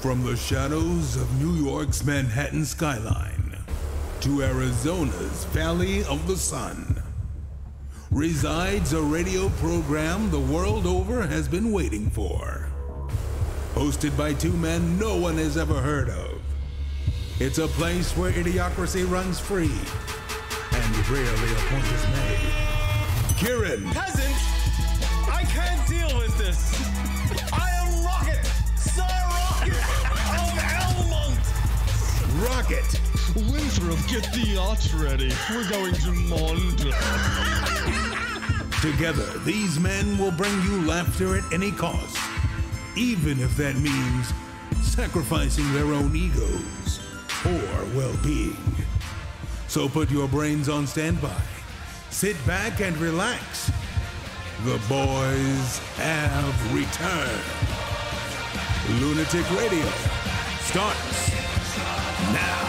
From the shadows of New York's Manhattan skyline to Arizona's Valley of the Sun resides a radio program the world over has been waiting for. Hosted by two men no one has ever heard of. It's a place where idiocracy runs free and rarely a point is made. Kieran. Peasant, I can't deal with this. I am Rocket, Sir Rocket of Elmont. Rocket. Winthrop, get the yacht ready. We're going to Mond. Together, these men will bring you laughter at any cost, even if that means sacrificing their own egos or well-being. So put your brains on standby. Sit back and relax. The boys have returned. Lunatic Radio starts now.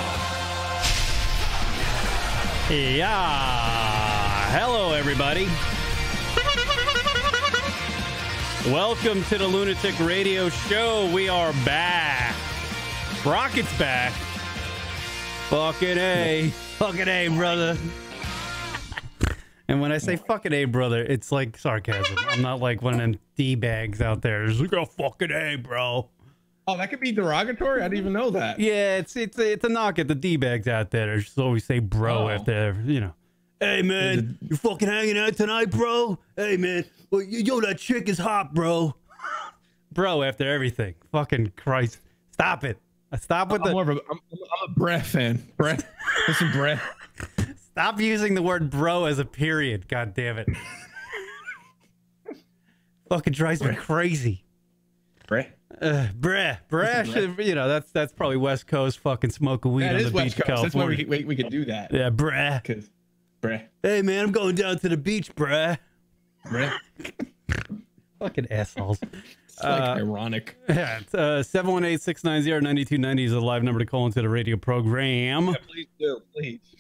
Yeah. Hello, everybody. Welcome to the Lunatic Radio Show. We are back. Rocket's back. Fucking A. Fucking A, brother. And when I say fucking A, brother, it's like sarcasm. I'm not like one of them D-bags out there. It's like, oh, fucking A, bro. Oh, that could be derogatory? I didn't even know that. Yeah, it's a knock at the D-bags out there. They just always say bro after, you know. Hey, man, you fucking hanging out tonight, bro? Hey, man, well, yo, that chick is hot, bro. Bro after everything. Fucking Christ. Stop it. Stop with I'm a Brett fan. Brett. Listen, Brett. Stop using the word bro as a period. God damn it. Fucking drives me crazy. Brett. Should, you know, that's probably West Coast fucking smoking weed on the beach of California. That's why we could do that. Yeah, breh. Because, breh. Hey, man, I'm going down to the beach, breh. Breh. Fucking assholes. It's like ironic. Yeah, 718-690-9290 is a live number to call into the radio program. Yeah, please do.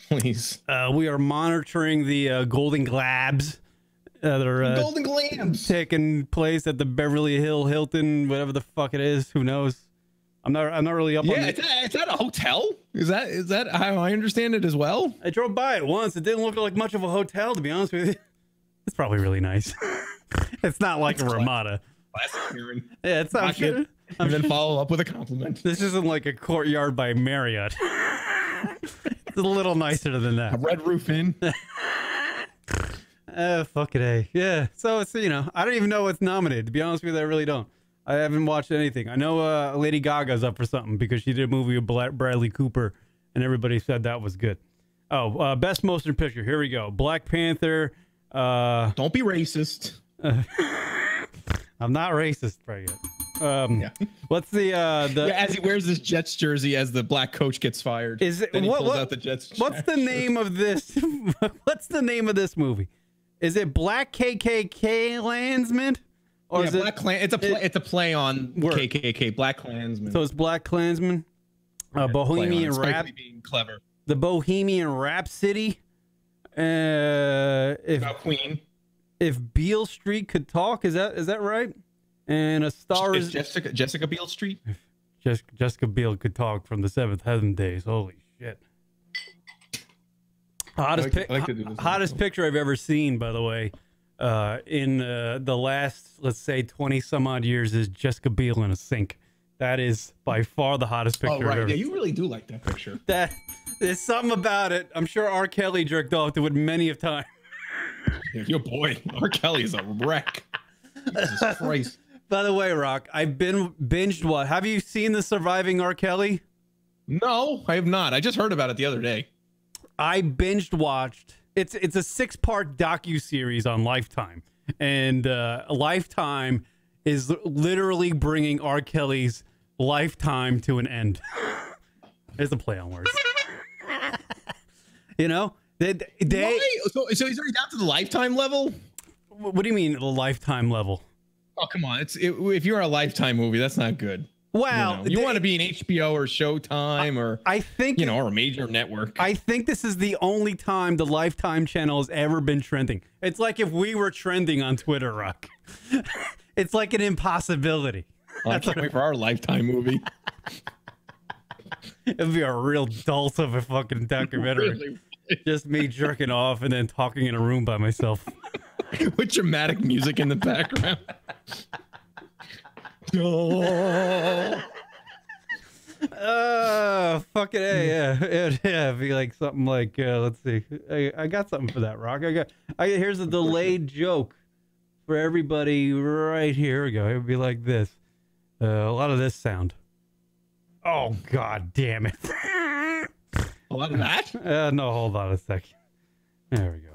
Please. We are monitoring the Golden Glabs that are Golden Glams taking place at the Beverly Hilton, whatever the fuck it is. Who knows? I'm not really up on it. Is that a hotel? Is that how I understand it as well? I drove by it once. It didn't look like much of a hotel, to be honest with you. It's probably really nice. It's not like a Ramada. Classic Kieran. Yeah, it's not sure. And then follow up with a compliment. This isn't like a Courtyard by Marriott. It's a little nicer than that. A Red Roof Inn. Fucking A. Yeah. So it's, you know, I don't even know what's nominated. To be honest with you, I really don't. I haven't watched anything. I know Lady Gaga's up for something because she did a movie with Bradley Cooper, and everybody said that was good. Oh, Best Motion Picture. Here we go. Black Panther. Don't be racist. I'm not racist, right yet. Yeah. What's the as he wears this Jets jersey as the black coach gets fired. Is it then he pulls out the Jets what's the name of this? What's the name of this movie? Is it Black KKK Klansman? Or is Black Klan? It's a play on KKK, Black Klansman. So it's Black Klansman. Bohemian Rap. Being clever. The Bohemian Rhapsody. About Queen. If Beale Street could talk, is that right? And A Star is Jessica Biel Street. Jessica Biel could talk from the Seventh Heaven days. Holy shit! Hottest picture I've ever seen, by the way, in the last, let's say, 20 some odd years is Jessica Biel in a sink. That is by far the hottest picture. Oh right, ever. yeah, you really do like that picture. There's something about it. I'm sure R. Kelly jerked off to it many of times. Yeah, your boy R. Kelly is a wreck. Jesus Christ. By the way, Rock, I've binged what? Have you seen The Surviving R. Kelly? No, I have not. I just heard about it the other day. I binged watched. It's a 6-part docuseries on Lifetime. And Lifetime is literally bringing R. Kelly's lifetime to an end. There's a play on words. You know? So he's already down to the Lifetime level? What do you mean the Lifetime level? Oh, come on. If you're a Lifetime movie, that's not good. Well, you want to be an HBO or Showtime or I think or a major network. I think this is the only time the Lifetime channel has ever been trending. It's like if we were trending on Twitter, Rock. It's like an impossibility. I can't wait for our Lifetime movie. It'd be a real dult of a fucking documentary. Really? Just me jerking off and then talking in a room by myself. With dramatic music in the background. Fucking A, yeah. It'd be like something like, let's see. I got something for that, Rock. Here's a delayed joke for everybody right here. Here we go. It would be like this. A lot of this sound. Oh, God damn it. A lot of that? No, hold on a second. There we go.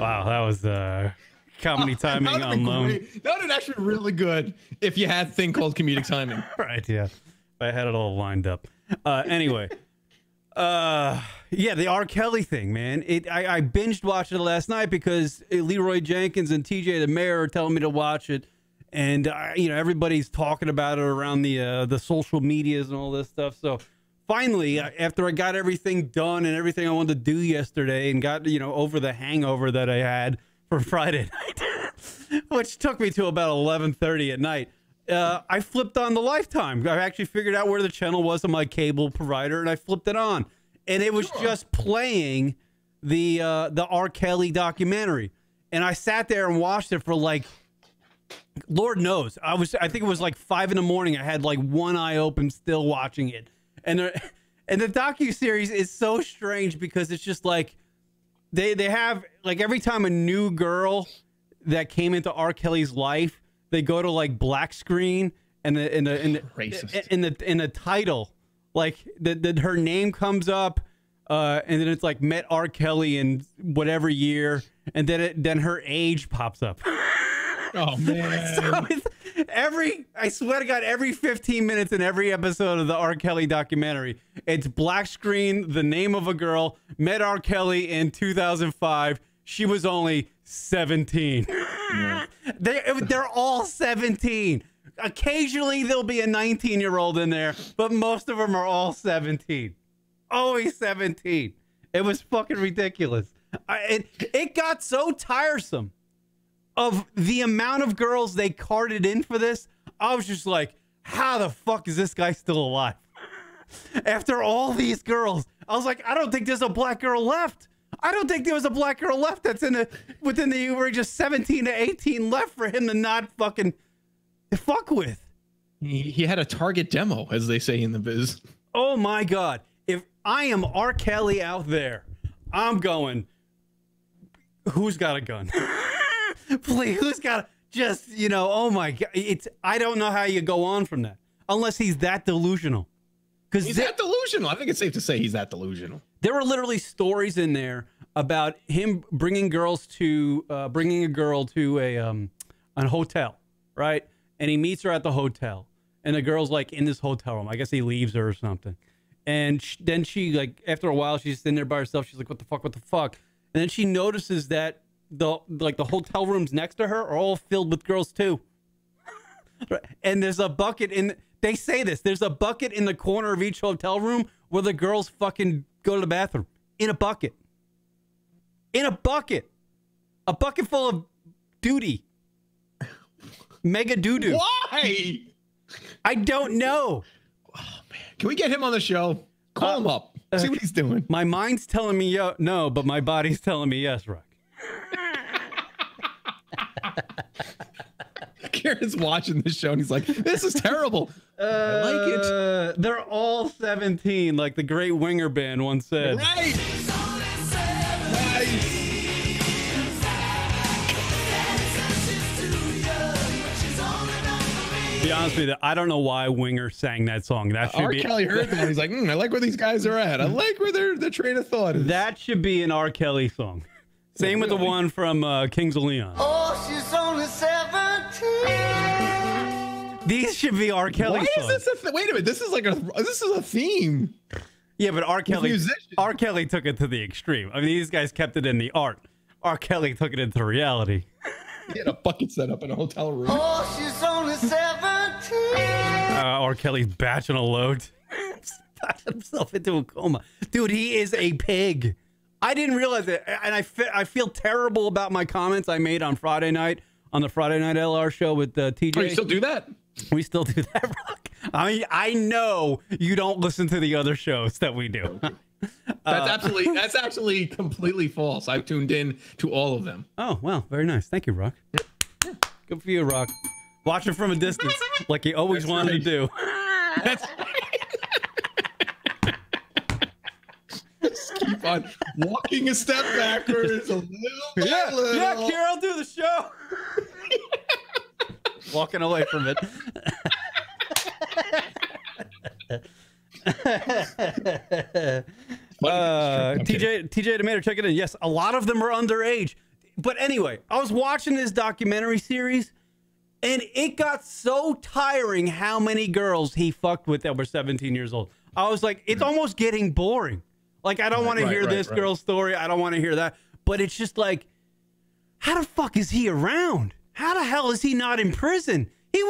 Wow, that was comedy timing on loan. That would actually be really good if you had a thing called comedic timing. Right, yeah. I had it all lined up. Anyway. Yeah, the R. Kelly thing, man. I binged watching it last night because Leroy Jenkins and TJ the Mayor are telling me to watch it. And, everybody's talking about it around the social medias and all this stuff. So finally, after I got everything done and everything I wanted to do yesterday and got, over the hangover that I had for Friday night, which took me to about 11:30 at night, I flipped on the Lifetime. I actually figured out where the channel was on my cable provider, and I flipped it on. And it was just playing the R. Kelly documentary. And I sat there and watched it for like, Lord knows. I think it was like 5 a.m. I had like one eye open still watching it. And the docuseries is so strange because it's just like they have like every time a new girl that came into R. Kelly's life, they go to like black screen and in the title, like her name comes up, and then it's like met R. Kelly in whatever year, and then her age pops up. Oh man! So I swear to God, every 15 minutes in every episode of the R. Kelly documentary, it's black screen, the name of a girl, met R. Kelly in 2005. She was only 17. Yeah. They're all 17. Occasionally there'll be a 19-year-old in there, but most of them are all 17. Always 17. It was fucking ridiculous. It got so tiresome of the amount of girls they carted in for this. I was just like, how the fuck is this guy still alive? After all these girls, I was like, I don't think there's a black girl left. I don't think there was a black girl left that's within the range of 17 to 18 left for him to not fucking fuck with. He had a target demo, as they say in the biz. Oh my God. If I am R. Kelly out there, I'm going, who's got a gun? Please, who's got just, oh my God. I don't know how you go on from that unless he's that delusional. He's that delusional. I think it's safe to say he's that delusional. There were literally stories in there about him bringing a girl to a hotel, right? And he meets her at the hotel, and the girl's like in this hotel room. I guess he leaves her or something. And then she, like, after a while, she's sitting there by herself. She's like, what the fuck? And then she notices that the hotel rooms next to her are all filled with girls too. And there's a bucket they say this, there's a bucket in the corner of each hotel room where the girls fucking go to the bathroom. In a bucket. A bucket full of duty. Mega doo-doo. Why? I don't know. Oh, man. Can we get him on the show? Call him up. See what he's doing. My mind's telling me no, but my body's telling me yes, Rock. Karen's watching this show and he's like, this is terrible. I like it. They're all 17, like the great winger band once said. Right. To be honest with you, I don't know why Winger sang that song. That should be. R. Kelly heard that. He's like, I like where these guys are at. I like where their train of thought is. That should be an R. Kelly song. Same with the one from Kings of Leon. Oh, she's only 17. These should be R. Kelly songs. Why is this wait a minute? This is a theme. Yeah, but R. Kelly took it to the extreme. I mean, these guys kept it in the art. R. Kelly took it into reality. He had a bucket set up in a hotel room. Oh, she's only 17. R. Kelly's batching a load. Batched himself into a coma. Dude, he is a pig. I didn't realize it, and I feel terrible about my comments I made on Friday night on the Friday Night LR show with TJ. Oh, you still do that? We still do that, Rock. I mean, I know you don't listen to the other shows that we do. That's absolutely completely false. I've tuned in to all of them. Oh, well, very nice. Thank you, Rock. Yeah. Good for you, Rock. Watching from a distance, like you always wanted to do. That's Just keep on walking a step backwards a little by little. Yeah, Carol, do the show. Walking away from it. TJ Tomato checking in. Yes, a lot of them are underage. But anyway, I was watching this documentary series, and it got so tiring how many girls he fucked with that were 17 years old. I was like, it's almost getting boring. Like, I don't want to hear this girl's story. I don't want to hear that. But it's just like, how the fuck is he around? How the hell is he not in prison? He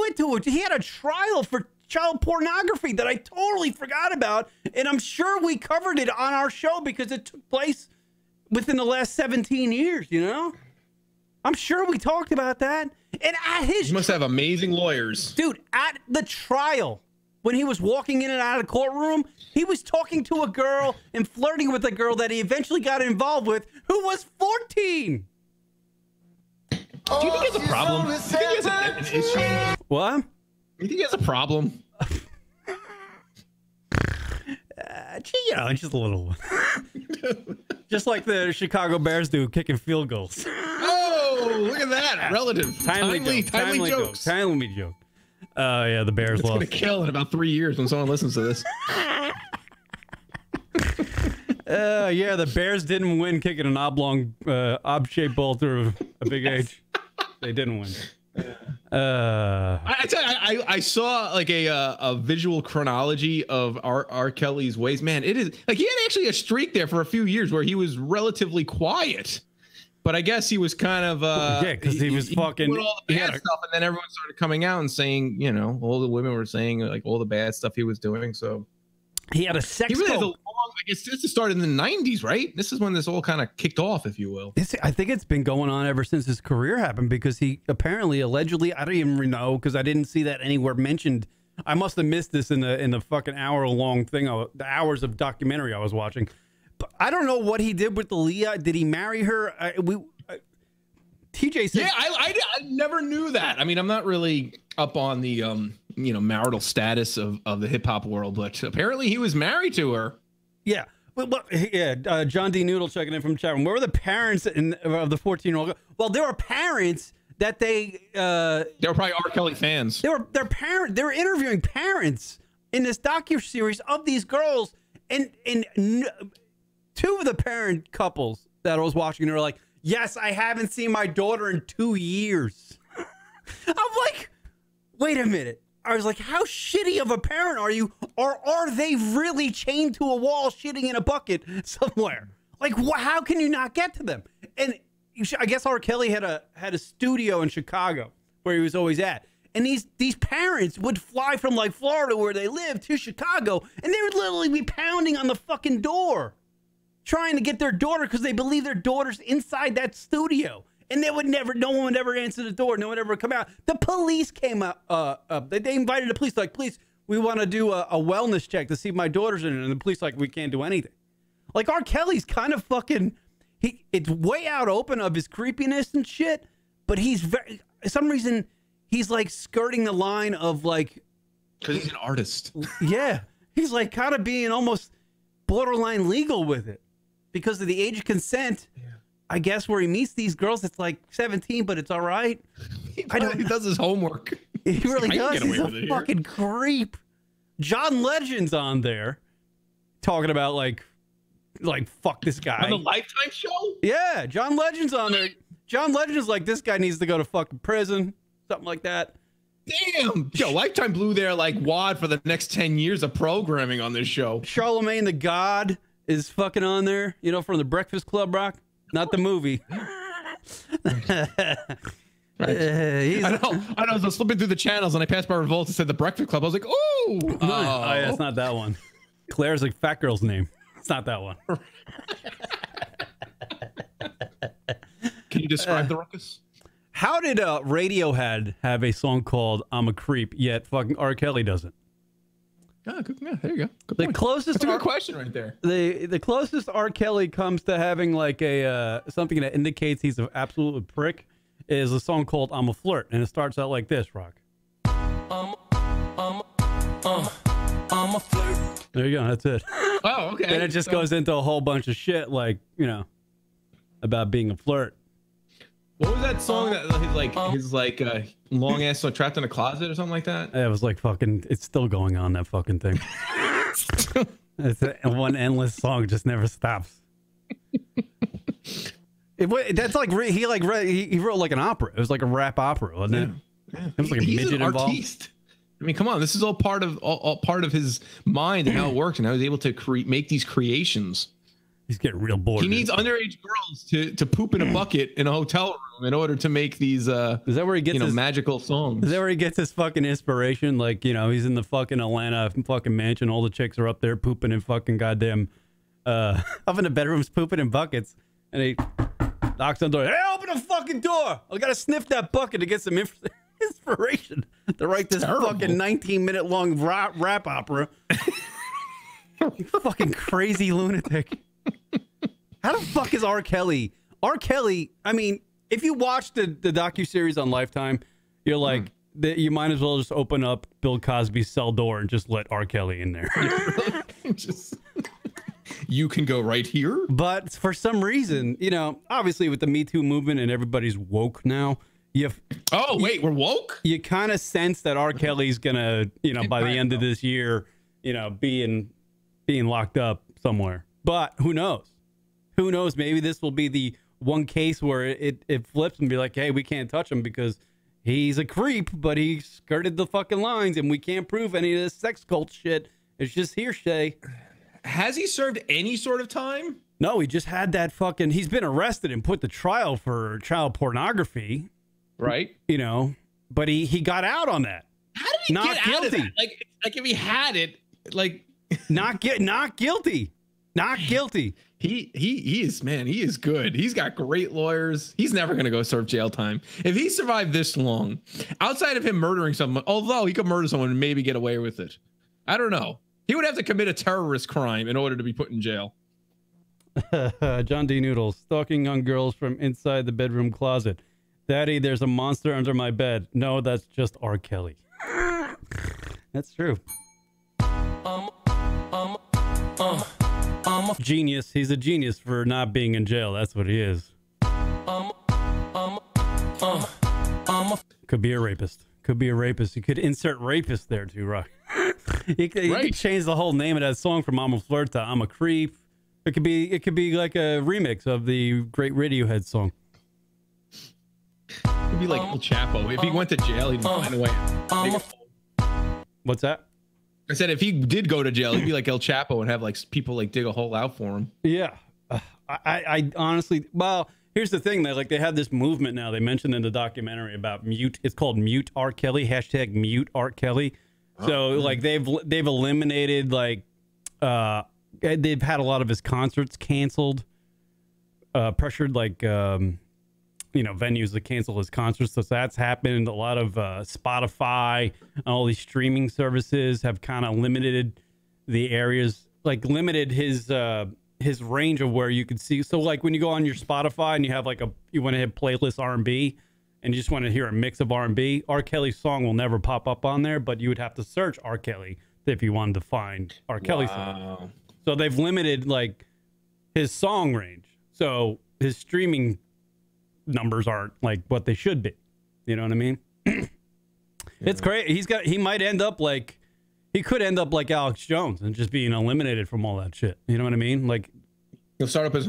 had a trial for child pornography that I totally forgot about. And I'm sure we covered it on our show because it took place within the last 17 years, you know? I'm sure we talked about that. And at his... You must have amazing lawyers. Dude, at the trial, when he was walking in and out of the courtroom, he was talking to a girl and flirting with a girl that he eventually got involved with who was 14. Do you think he has a problem? Do you think he has an issue? What? Do you think he has a problem? You know, just a little one. Just like the Chicago Bears do, kicking field goals. Oh, look at that. Relative. Timely jokes. Timely joke. Yeah, the Bears It's lost. going to kill in about 3 years when someone listens to this. Yeah, the Bears didn't win kicking an oblong, ob-shaped ball through a big H. They didn't win. I saw like a visual chronology of R. Kelly's ways. Man, it is like he had actually a streak there for a few years where he was relatively quiet. But I guess he was kind of yeah, because he was fucking doing all the bad stuff, and then everyone started coming out and saying, you know, all the women were saying like all the bad stuff he was doing. So he had a sex. He really has a long, I guess this started in the 90s, right? This is when this all kind of kicked off, if you will. I think it's been going on ever since his career happened because he apparently, allegedly, I don't even know because I didn't see that anywhere mentioned. I must have missed this in the fucking hour-long thing, the hours of documentary I was watching. But I don't know what he did with the Leah. Did he marry her? TJ said, yeah, I never knew that. I mean, I'm not really up on the you know, marital status of the hip hop world, but apparently he was married to her. Yeah. Yeah, John D. Noodle checking in from chat room. Where were the parents of the 14-year-old? Well, there were parents that they were probably R. Kelly fans. They were interviewing parents in this docuseries of these girls, and two of the parent couples that I was watching are like, yes, I haven't seen my daughter in 2 years. I'm like, wait a minute. I was like, how shitty of a parent are you? Or are they really chained to a wall shitting in a bucket somewhere? Like, how can you not get to them? And I guess R. Kelly had a studio in Chicago where he was always at. And these parents would fly from like Florida where they live to Chicago, and they would literally be pounding on the fucking door trying to get their daughter because they believe their daughter's inside that studio. And no one would ever answer the door. No one ever would come out. The police came up. They invited the police, like, please, we want to do a wellness check to see if my daughter's in it. And the police, like, we can't do anything. Like, R. Kelly's kind of fucking, it's way out open of his creepiness and shit. But he's for some reason, he's like skirting the line of like. Because he's an artist. Yeah. He's like kind of being almost borderline legal with it because of the age of consent. Yeah. I guess where he meets these girls, it's like 17, but it's all right. He does his homework. He really does. He's a fucking creep. John Legend's on there talking about like fuck this guy. On the Lifetime show? Yeah, John Legend's on there. John Legend is like, this guy needs to go to fucking prison, something like that. Damn. Yo, Lifetime blew their like wad for the next 10 years of programming on this show. Charlemagne the God is fucking on there, you know, from the Breakfast Club, Rock. Not the movie. Right. I know. I was flipping through the channels and I passed by Revolt and said the Breakfast Club. I was like, oh, yeah, it's not that one. Claire's like fat girl's name. It's not that one. Can you describe the ruckus? How did Radiohead have a song called "I'm a Creep," yet fucking R. Kelly doesn't? Oh, good, yeah, there you go. Good The point. closest That's a good question right there. The closest R. Kelly comes to having like a something that indicates he's an absolute prick is a song called "I'm a Flirt," and it starts out like this, Rock. I'm a flirt. There you go. That's it. Oh, okay. Then it just goes into a whole bunch of shit, like, you know, about being a flirt. What was that song that his long ass song, Trapped in a Closet or something like that? It was like fucking. It's still going on, that fucking thing. It's one endless song, just never stops. That's like he wrote like an opera. It was like a rap opera, wasn't it? Yeah. It was like a He's midget an involved. artiste. I mean, come on, this is all part of his mind and how it works and how he's able to make these creations. He's getting real bored. He needs underage girls to poop in a bucket in a hotel room in order to make these is that where he gets his magical songs. Is that where he gets his fucking inspiration? Like, you know, he's in the fucking Atlanta fucking mansion. All the chicks are up there pooping in fucking goddamn up in the bedrooms pooping in buckets, and he knocks on the door. Hey, open the fucking door! I gotta sniff that bucket to get some inspiration to write this fucking 19-minute long rap opera. You fucking crazy lunatic. How the fuck is R. Kelly? R. Kelly, I mean, if you watch the docuseries on Lifetime, you're like, you might as well just open up Bill Cosby's cell door and just let R. Kelly in there. You can go right here. But for some reason, you know, obviously with the Me Too movement and everybody's woke now, we're woke? You kind of sense that R. Kelly's gonna, you know, by the end of this year, you know, being locked up somewhere. But who knows? Who knows? Maybe this will be the one case where it flips and be like, hey, we can't touch him because he's a creep, but he skirted the fucking lines and we can't prove any of this sex cult shit. It's just hearsay. Has he served any sort of time? No, he just had that fucking... He's been arrested and put to trial for child pornography. Right. You know, but he got out on that. How did he get out of that? Like if he had it, like... Not guilty. Not guilty. He is, man, he is good. He's got great lawyers. He's never going to go serve jail time. If he survived this long, outside of him murdering someone, although he could murder someone and maybe get away with it. I don't know. He would have to commit a terrorist crime in order to be put in jail. John D. Noodles, stalking young girls from inside the bedroom closet. Daddy, there's a monster under my bed. No, that's just R. Kelly. That's true. Genius. He's a genius for not being in jail. That's what he is. Could be a rapist. Could be a rapist. You could insert rapist there too, right? You could change the whole name of that song from "I'm a Flirt" to "I'm a Creep." It could be like a remix of the great Radiohead song. It'd be like El Chapo. If he went to jail, he'd find a way. What's that? I said if he did go to jail, he'd be like El Chapo and have like people like dig a hole out for him. Yeah, I honestly, well, here's the thing. They had this movement now. They mentioned in the documentary about mute. It's called Mute R. Kelly. # Mute R. Kelly. So like they've eliminated they've had a lot of his concerts canceled. Pressured venues to cancel his concerts. So that's happened. A lot of Spotify and all these streaming services have kind of limited the areas, like limited his range of where you could see. So like when you go on your Spotify and you have you want to hit playlist R&B and you just want to hear a mix of R&B, R. Kelly's song will never pop up on there, but you would have to search R. Kelly if you wanted to find R. Kelly's song. So they've limited his song range. So his streaming numbers aren't like what they should be. You know what I mean? It's great. He might end up he could end up like Alex Jones and just being eliminated from all that shit. You know what I mean? Like he'll start up his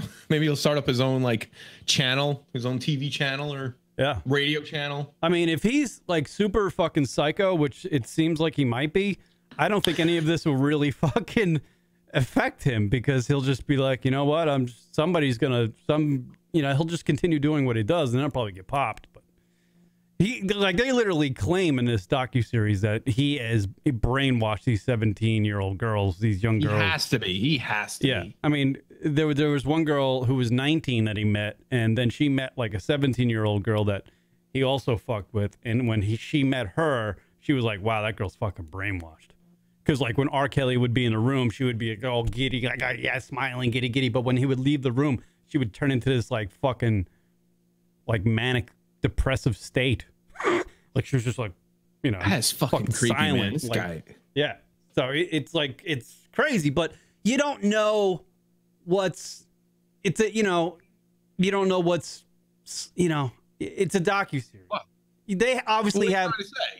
own channel, his own TV channel or radio channel. I mean, if he's super fucking psycho, which it seems like he might be, I don't think any of this will really fucking affect him because he'll just be like, you know what? He'll just continue doing what he does and then I'll probably get popped. But They literally claim in this docuseries that he has brainwashed these 17-year-old girls, these young girls. He has to be. He has to be. I mean, there was one girl who was 19 that he met, and then she met like a 17-year-old girl that he also fucked with. And when she met her, she was like, wow, that girl's fucking brainwashed. Because like when R. Kelly would be in the room, she would be all giddy, like, yeah, smiling, giddy, giddy. But when he would leave the room, she would turn into this like fucking like manic depressive state. Like she was just like, you know, that's fucking creepy, silent. man. This guy. Yeah. So it's like, it's crazy, but you don't know what's, it's a, you don't know what's, it's a docuseries. What? They obviously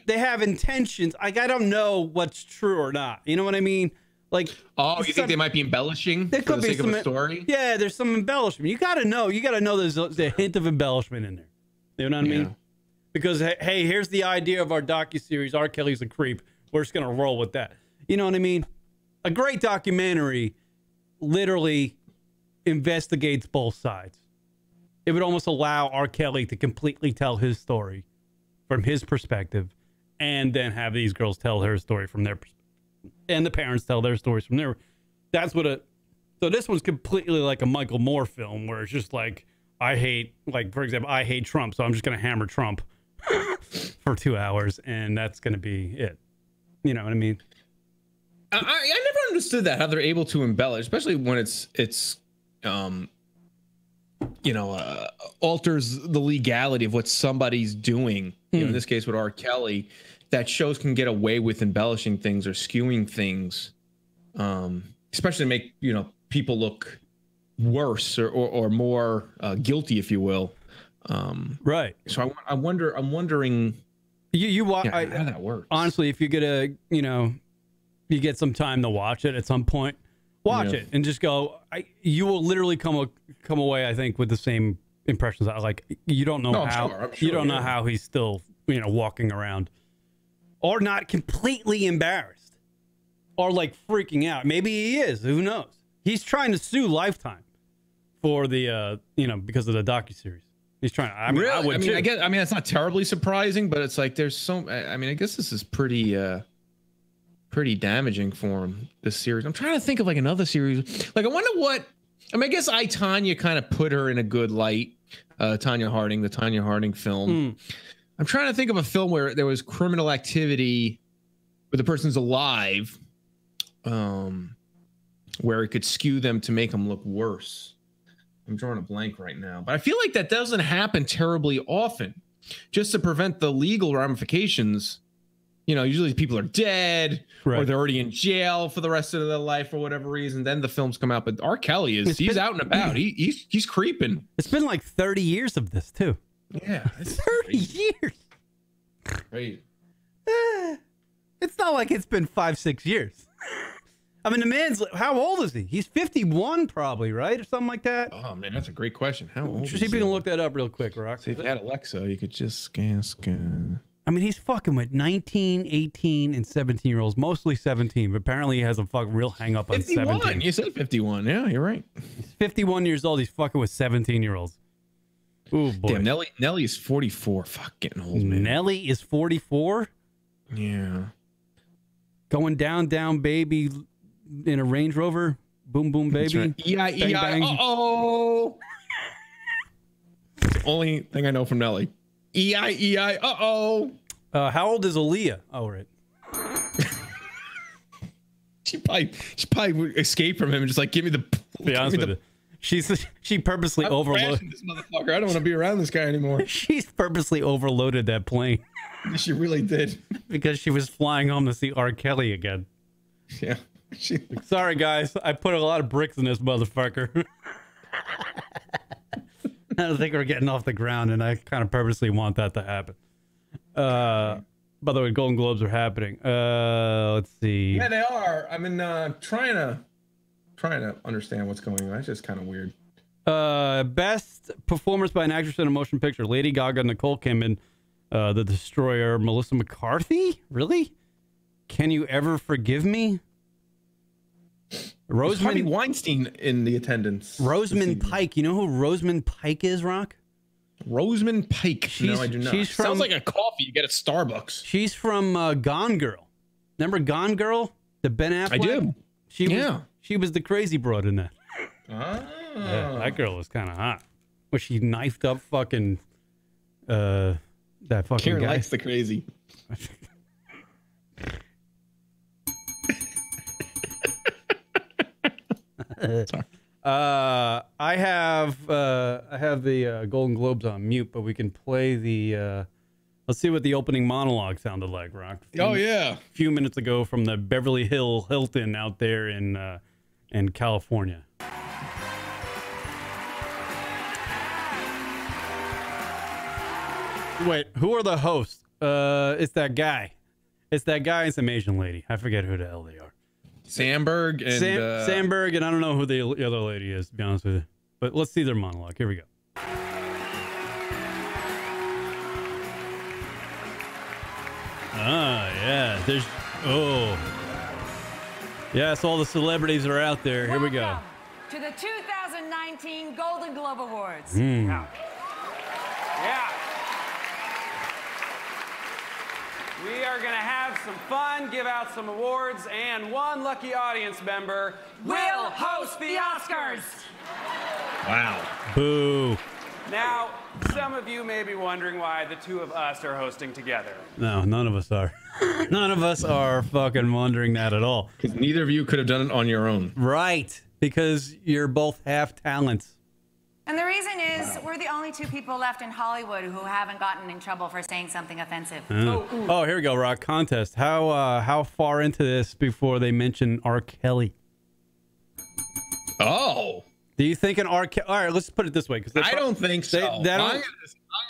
they have intentions. Like, I don't know what's true or not. You know what I mean? Like, you think they might be embellishing there for could the be sake of a story? Yeah, there's some embellishment. You got to know there's a hint of embellishment in there. You know what I mean? Because, hey, here's the idea of our docuseries. R. Kelly's a creep. We're just going to roll with that. You know what I mean? A great documentary literally investigates both sides. It would almost allow R. Kelly to completely tell his story from his perspective and then have these girls tell her story from their perspective. And the parents tell their stories from their... So this one's completely like a Michael Moore film where it's just like, for example, I hate Trump, so I'm just going to hammer Trump for 2 hours, and that's going to be it. You know what I mean? I never understood that, how they're able to embellish, especially when it's alters the legality of what somebody's doing. In this case with R. Kelly, that shows can get away with embellishing things or skewing things, especially to make people look worse or more guilty, if you will. Right. So I'm wondering. How that works. Honestly, if you get you get some time to watch it at some point, watch it and just go. You will literally come away, I think, with the same impressions. Like you don't know how I'm sure, you don't know how he's still walking around, or not completely embarrassed, or like freaking out. Maybe he is. Who knows? He's trying to sue Lifetime for the because of the docuseries. He's trying to. I guess that's not terribly surprising, but it's like there's so. I guess this is pretty damaging for him. This series. I'm trying to think of like another series. Like I wonder what. I guess Tanya kind of put her in a good light. Tanya Harding, the Tanya Harding film. I'm trying to think of a film where there was criminal activity, where the person's alive, where it could skew them to make them look worse. I'm drawing a blank right now, but I feel like that doesn't happen terribly often. Just to prevent the legal ramifications, usually people are dead or they're already in jail for the rest of their life for whatever reason. Then the films come out, but R. Kelly he's out and about. He's creeping. It's been like 30 years of this too. Yeah, 30 years. Great. It's not like it's been 5-6 years. I mean, the man's, how old is he? He's 51 probably, right? Or something like that. Oh, man, that's a great question. How old is he? See if you can look that up real quick, Rock. See, if you had Alexa, you could just scan. I mean, he's fucking with 19, 18, and 17-year-olds, mostly 17, but apparently he has a fucking real hang-up on 17. You said 51. Yeah, you're right. He's 51 years old. He's fucking with 17-year-olds. Oh, boy. Damn, Nelly is 44. Fuck, getting old, man. Nelly is 44? Yeah. Going down, baby, in a Range Rover. Boom, boom, baby. Right. E-I-E-I. Uh-oh. That's the only thing I know from Nelly. E-I-E-I. Uh-oh. How old is Aaliyah? Oh, right. She probably would escape from him and just like, give me the... Be honest with you. She purposely overloaded this motherfucker. I don't want to be around this guy anymore. She's purposely overloaded that plane. She really did. Because she was flying home to see R. Kelly again. Yeah. Sorry, guys. I put a lot of bricks in this motherfucker. I don't think we're getting off the ground, and I kind of purposely want that to happen. By the way, Golden Globes are happening. Let's see. Yeah, they are. I mean, trying to understand what's going on. It's just kind of weird. Best performance by an actress in a motion picture: Lady Gaga, Nicole Kidman, The Destroyer, Melissa McCarthy. Really? Can You Ever Forgive Me? Harvey Weinstein in the attendance. Rosamund Pike. You know who Rosamund Pike is, Rock? Rosamund Pike. No, I do not. Sounds like a coffee you get at Starbucks. She's from Gone Girl. Remember Gone Girl? The Ben Affleck? I do. She was the crazy broad in that. Ah. Yeah, that girl was kind of hot. Was she knifed up fucking that fucking Karen guy? likes the crazy. Sorry. I have the Golden Globes on mute, but we can play the. Let's see what the opening monologue sounded like, Rock. A few minutes ago from the Beverly Hilton out there in California. Wait, who are the hosts? It's that guy. It's that guy and some Asian lady. I forget who the hell they are. Sandberg and Sandberg, and I don't know who the other lady is, to be honest with you. But let's see their monologue. Here we go. Ah, yeah. Yes, all the celebrities are out there. Here we go. Welcome to the 2019 Golden Globe Awards. Yeah. We are going to have some fun, give out some awards, and one lucky audience member will host the Oscars. Wow. Boo. Now, some of you may be wondering why the two of us are hosting together. No, none of us are. None of us are fucking wondering that at all. Because neither of you could have done it on your own. Right. Because you're both half talents. And the reason is we're the only two people left in Hollywood who haven't gotten in trouble for saying something offensive. Oh, here we go, Rock. Contest. How far into this before they mention R. Kelly? Oh. Do you think an R. Kelly? All right, let's put it this way. I don't think so. I'm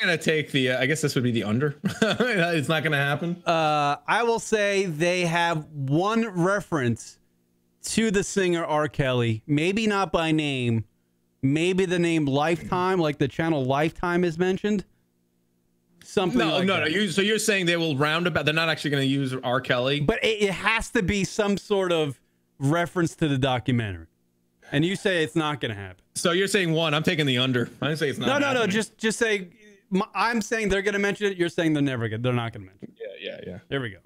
going to take the, I guess this would be the under. It's not going to happen. I will say they have one reference to the singer R. Kelly, maybe not by name. Maybe the name Lifetime, like the channel Lifetime is mentioned. Something like that. No. So you're saying they will roundabout. They're not actually going to use R. Kelly, but it has to be some sort of reference to the documentary. And you say it's not going to happen. So you're saying one. I'm taking the under. I didn't say it's not. No. Just say. I'm saying they're going to mention it. You're saying they're not going to mention it. Yeah. There we go.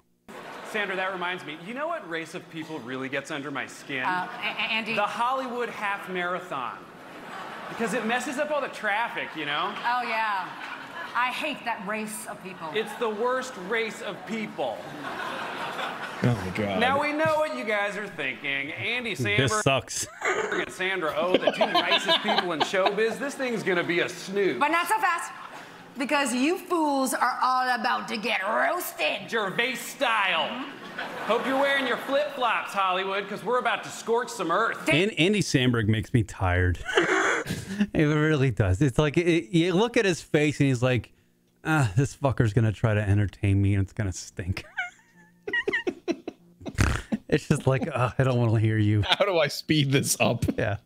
Sandra, that reminds me. You know what race of people really gets under my skin? Andy. The Hollywood half marathon. Because it messes up all the traffic, you know? Oh, yeah. I hate that race of people. It's the worst race of people. Oh, my God. Now we know what you guys are thinking. Andy Samberg This sucks. and Sandra Oh, the two nicest people in showbiz. This thing's going to be a snooze. But not so fast. Because you fools are all about to get roasted. Gervais style. Hope you're wearing your flip-flops, Hollywood, because we're about to scorch some earth. Andy Samberg makes me tired. It really does. It's like, you look at his face and he's like, this fucker's going to try to entertain me and it's going to stink. It's just like, I don't want to hear you. How do I speed this up? Yeah.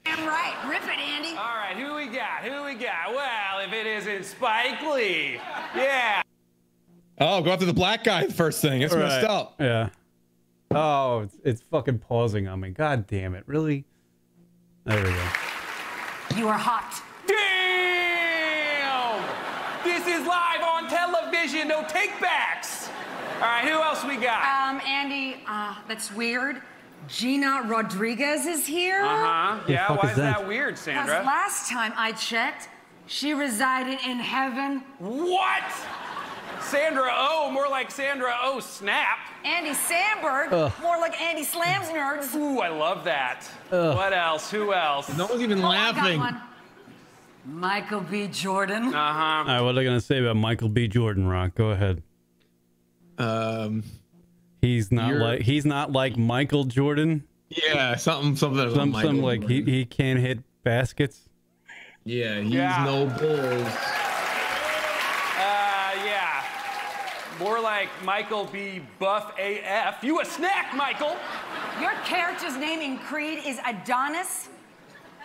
Damn right. Rip it, Andy. All right, who we got? Well, if it isn't Spike Lee. Yeah. Oh, go after the black guy first thing. It's messed up. Yeah. Oh, it's fucking pausing on me. God damn it. Really? There we go. You are hot. Damn! This is live on television. No takebacks. All right, who else we got? Andy, that's weird. Gina Rodriguez is here. Yeah, fuck why is is that that? weird, Because Sandra? last time I checked, she resided in heaven. What? Sandra Oh, more like Sandra Oh Snap. Andy Samberg, more like Andy Slams Nerds. Ooh, I love that. What else? Who else? No one's even laughing. I got one. Michael B. Jordan. All right, what are they going to say about Michael B. Jordan, Rock? Go ahead. He's not like Michael Jordan. Yeah, something like he can't hit baskets. Yeah, he's no bulls. Yeah. More like Michael B. Buff AF. You a snack, Michael. Your character's name in Creed is Adonis,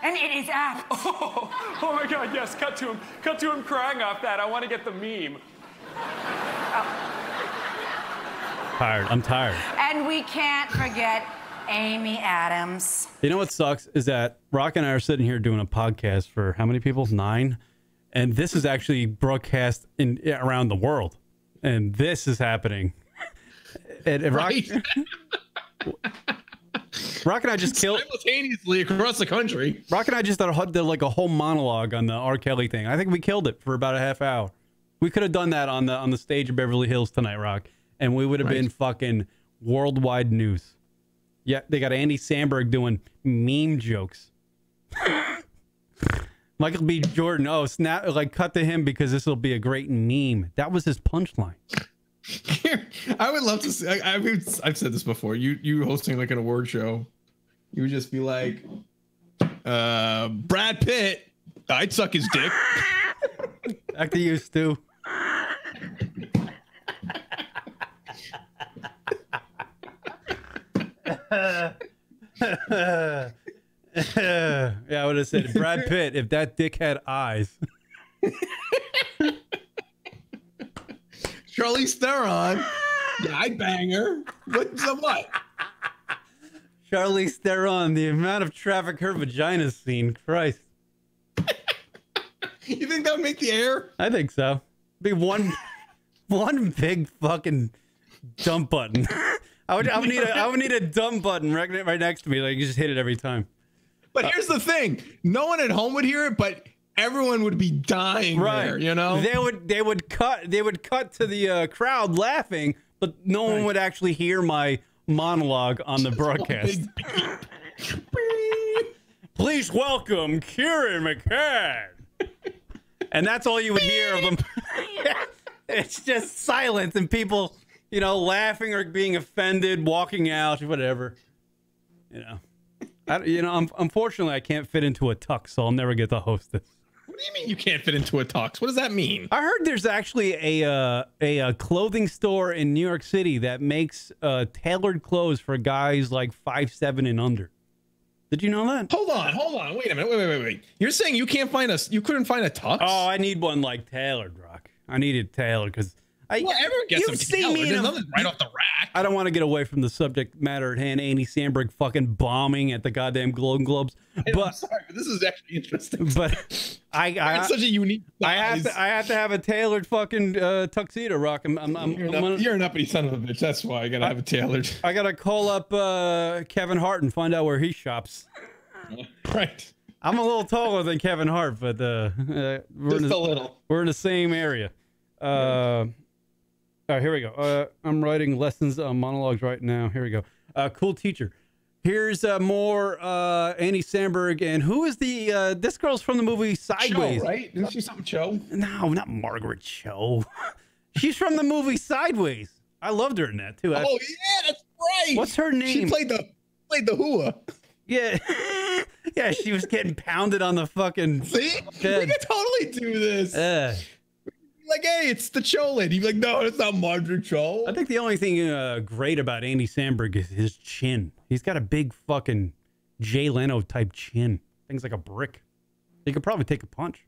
and it is apt. Oh my God, yes, cut to him crying off that. I want to get the meme. I'm tired. And we can't forget Amy Adams. You know what sucks is that Rock and I are sitting here doing a podcast for how many people? 9. And this is actually broadcast around the world. And this is happening. And Right. Rock and I just killed simultaneously across the country. Rock and I just did like a whole monologue on the R. Kelly thing. I think we killed it for about a half hour. We could have done that on the stage of Beverly Hills tonight, Rock, and we would have been fucking worldwide news. Yeah, they got Andy Samberg doing meme jokes. Michael B. Jordan, snap, like cut to him because this will be a great meme. That was his punchline. I would love to see. I've said this before. You hosting like an award show, you would just be like, Brad Pitt. I'd suck his dick. Back to you, Stu. Yeah, I would have said Brad Pitt if that dick had eyes. Charlize Theron. Yeah, I'd bang her. What? Charlize Theron, the amount of traffic her vagina's seen. Christ. You think that would make the air? I think so. Be one big fucking dump button. I would need a dump button right next to me. Like you just hit it every time. But here's the thing: no one at home would hear it, but everyone would be dying there. You know, they would cut to the crowd laughing, but no one would actually hear my monologue on the broadcast. Please welcome Kieran McCann. And that's all you would hear of them. It's just silence and people, laughing or being offended, walking out, whatever. Unfortunately, I can't fit into a tux, so I'll never get to host this. What do you mean you can't fit into a tux? What does that mean? I heard there's actually a clothing store in New York City that makes tailored clothes for guys like 5'7" and under. Did you know that? Hold on. Wait a minute. Wait. You're saying you couldn't find a tux? Oh, I need one like tailored, Rock. I need it tailored because everyone gets them tailored. There's nothing right off the rack. I don't want to get away from the subject matter at hand. Andy Samberg fucking bombing at the goddamn Golden Globes. But I'm sorry, but this is actually interesting. But it's such a unique size. I have to have a tailored fucking tuxedo, Rock. You're an uppity son of a bitch. That's why I gotta have it tailored. I gotta call up Kevin Hart and find out where he shops. Right. I'm a little taller than Kevin Hart, but we're in the same area. All right, here we go. I'm writing lessons monologues right now. Here we go. Cool teacher. Here's more Andy Samberg. And who is this girl's from the movie Sideways. Cho, right? Isn't she something Cho? No, not Margaret Cho. She's from the movie Sideways. I loved her in that, too. Oh, yeah, that's right. What's her name? She played the hua. Yeah. Yeah, she was getting pounded on the fucking See? head. We could totally do this. Like, hey, it's the Cho lady. You'd be like, no, it's not Margaret Cho. I think the only thing great about Andy Samberg is his chin. He's got a big fucking Jay Leno type chin. Things like a brick. He could probably take a punch.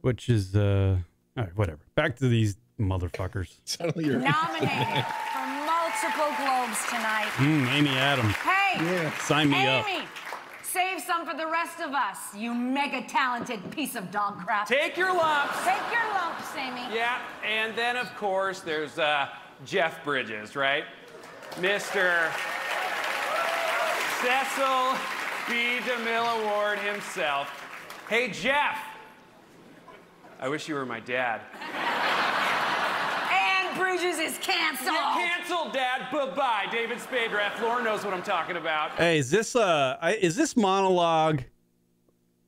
Which is, all right, whatever. Back to these motherfuckers. Nominated for multiple Globes tonight. Amy Adams. Hey, sign me up. Amy, save some for the rest of us, you mega talented piece of dog crap. Take your lumps. Take your lumps, Amy. Yeah, and then of course there's Jeff Bridges, right? Mr. Cecil B. DeMille Award himself. Hey, Jeff. I wish you were my dad. And Bridges is canceled. You're canceled, Dad. Bye-bye. David Spadedraft. Lauren knows what I'm talking about. Hey, is this monologue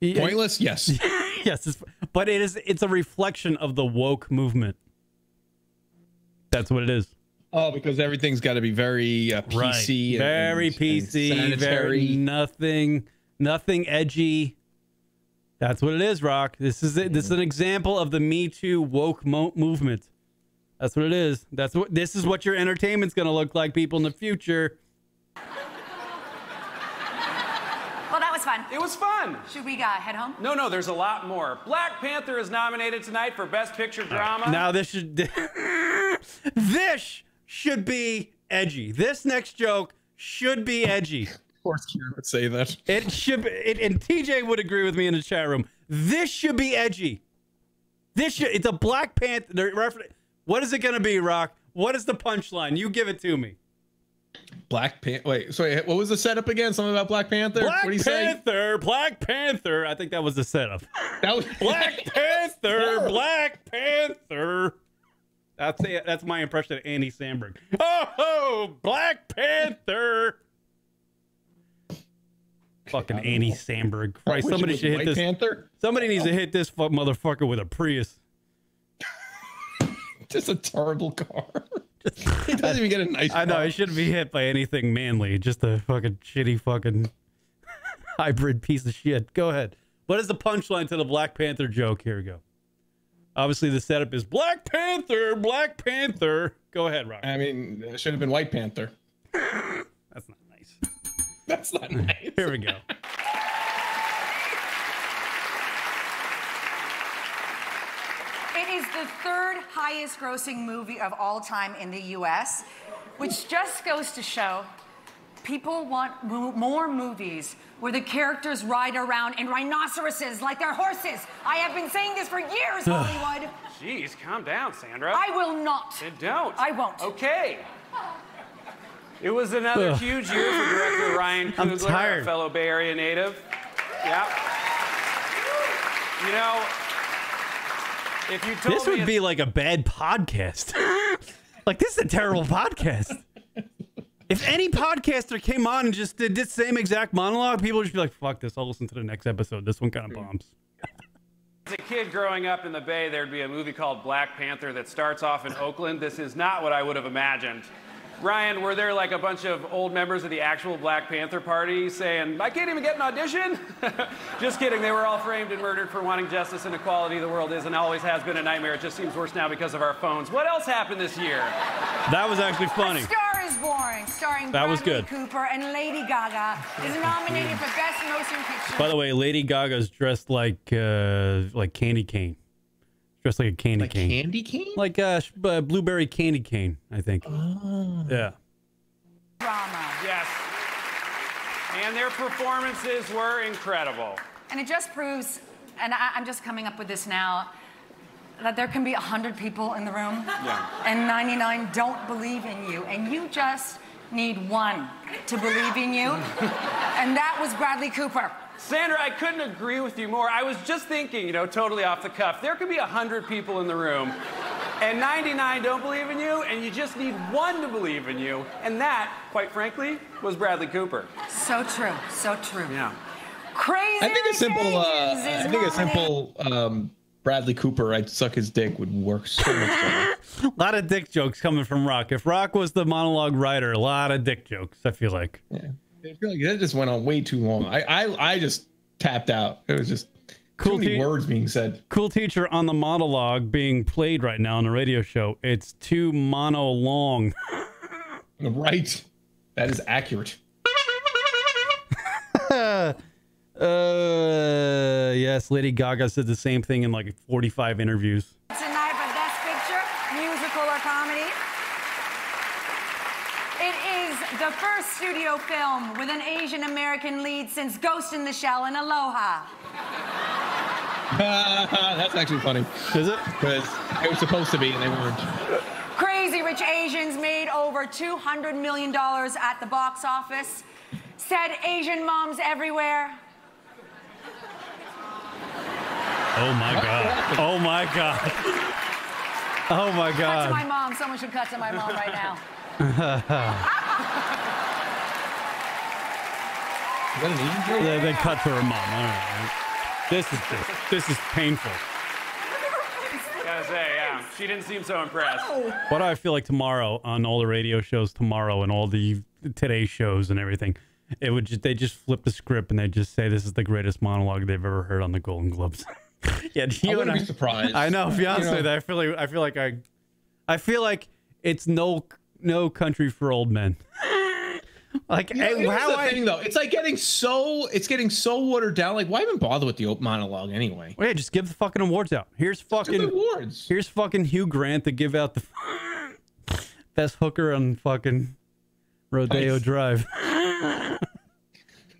pointless? Yes. Yes, but it's a reflection of the woke movement. That's what it is. Oh, because everything's got to be very PC, right. Very PC, and very nothing edgy. That's what it is, Rock. This is it. This is an example of the Me Too woke movement. That's what it is. This is what your entertainment's going to look like, people, in the future. Well, that was fun. It was fun. Should we head home? No, there's a lot more. Black Panther is nominated tonight for Best Picture Drama. Now this should be edgy. This next joke should be edgy. Of course, Kieran would say that. It should be, and TJ would agree with me in the chat room. This should be edgy. This shit, it's a Black Panther. What is it going to be, Rock? What is the punchline? You give it to me. Black Panther. Wait, sorry. What was the setup again? Something about Black Panther? Black what do you Panther. Say? Black Panther. I think that was the setup. That was Black Panther. Black Panther. That's my impression of Andy Samberg. Oh, Black Panther. Fucking Andy Samberg. Christ, somebody should hit this. Panther? Somebody needs to hit this motherfucker with a Prius. Just a terrible car. He doesn't even get a nice car. I know, he shouldn't be hit by anything manly. Just a fucking shitty fucking hybrid piece of shit. Go ahead. What is the punchline to the Black Panther joke? Here we go. Obviously, the setup is Black Panther, Black Panther. Go ahead, Rock. I mean, it should have been White Panther. That's not nice. That's not nice. Here we go. It is the third highest grossing movie of all time in the US, which just goes to show people want more movies where the characters ride around in rhinoceroses like they're horses. I have been saying this for years, Hollywood. Jeez, calm down, Sandra. I will not. Then don't. I won't. Okay. It was another huge year for director Ryan Coogler, a fellow Bay Area native. Yeah. You know, if you told this would be like a bad podcast. Like, this is a terrible podcast. If any podcaster came on and just did this same exact monologue, people would just be like, fuck this, I'll listen to the next episode. This one kind of bombs. As a kid growing up in the Bay, there'd be a movie called Black Panther that starts off in Oakland. This is not what I would have imagined. Ryan, were there like a bunch of old members of the actual Black Panther Party saying, I can't even get an audition? Just kidding. They were all framed and murdered for wanting justice and equality. The world is and always has been a nightmare. It just seems worse now because of our phones. What else happened this year? That was actually funny. A Star is Born, starring Bradley Cooper and Lady Gaga, is nominated for Best Motion Picture. By the way, Lady Gaga's dressed like candy cane. Dressed like a candy cane. Candy cane? Like blueberry candy cane, I think. Oh. Yeah. Drama. Yes. And their performances were incredible. And it just proves, and I'm just coming up with this now, that there can be 100 people in the room, and 99 don't believe in you, and you just need one to believe in you, and that was Bradley Cooper. Sandra, I couldn't agree with you more. I was just thinking, you know, totally off the cuff, there could be 100 people in the room, and 99 don't believe in you, and you just need one to believe in you, and that, quite frankly, was Bradley Cooper. So true, so true. Yeah. Crazy. I think a simple Bradley Cooper, I'd suck his dick would work so much better. A lot of dick jokes coming from Rock. If Rock was the monologue writer, a lot of dick jokes, I feel like. Yeah. I feel like that just went on way too long. I just tapped out. It was just too many words being said. Cool teacher on the monologue being played right now on the radio show. It's too mono long. Right. That is accurate. Yes, Lady Gaga said the same thing in like 45 interviews. Tonight for Best Picture, musical or comedy. It is the first studio film with an Asian American lead since Ghost in the Shell and Aloha. That's actually funny. Is it? Because it was supposed to be and they weren't. Crazy Rich Asians made over $200 million at the box office. Said Asian moms everywhere. Oh my God. Oh my God. Oh my God. Cut to my mom. Someone should cut to my mom right now. They cut to her mom. All right. This is painful. Gotta say, yeah, she didn't seem so impressed. What do I feel like tomorrow on all the radio shows tomorrow and all the Today shows and everything? It would they just flip the script and they just say this is the greatest monologue they've ever heard on the Golden Globes. Yeah, I wouldn't be surprised. I know, Beyonce. I feel like it's no country for old men. Like, thing, though, it's like getting so watered down. Like, why even bother with the monologue anyway? Well, yeah, just give the fucking awards out. Here's fucking awards. Here's fucking Hugh Grant to give out the best hooker on fucking Rodeo Drive.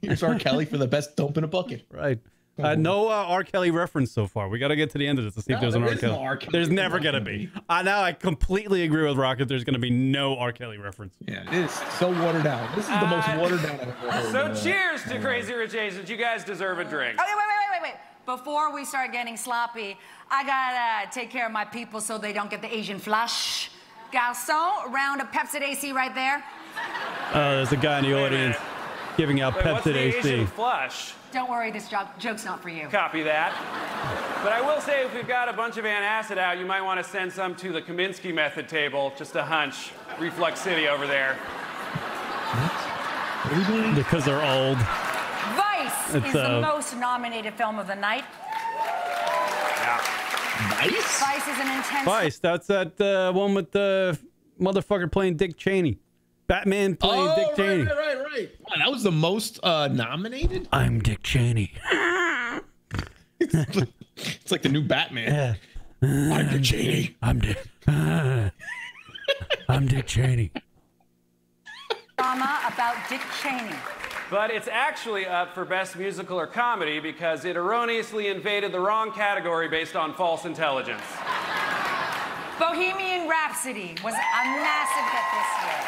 Here's R. Kelly for the best dope in a bucket. Right. No R. Kelly reference so far. We got to get to the end of this to see if there's an R. Kelly. No R. Kelly. There's never going to be. Now I completely agree with Rocket. There's going to be no R. Kelly reference. Yeah, it is so watered down. This is the most watered down I've ever heard. So cheers to Crazy Rich Asians. You guys deserve a drink. Okay, wait. Before we start getting sloppy, I gotta take care of my people so they don't get the Asian flush. Garçon, round of Pepsi AC right there. There's a guy in the audience giving out What's Pepsi the AC. Asian flush? Don't worry, this joke's not for you. Copy that. But I will say, if we've got a bunch of antacid out, you might want to send some to the Kaminsky method table. Just a hunch. Reflux City over there. Because they're old. Vice is the most nominated film of the night. Yeah. Vice? Vice is an intense... Vice, that's that one with the motherfucker playing Dick Cheney. Batman playing Dick Cheney. Right. Wow, that was the most nominated? I'm Dick Cheney. It's like the new Batman. I'm Dick Cheney. I'm Dick Cheney. Drama about Dick Cheney. But it's actually up for Best Musical or Comedy because it erroneously invaded the wrong category based on false intelligence. Bohemian Rhapsody was a massive hit this year.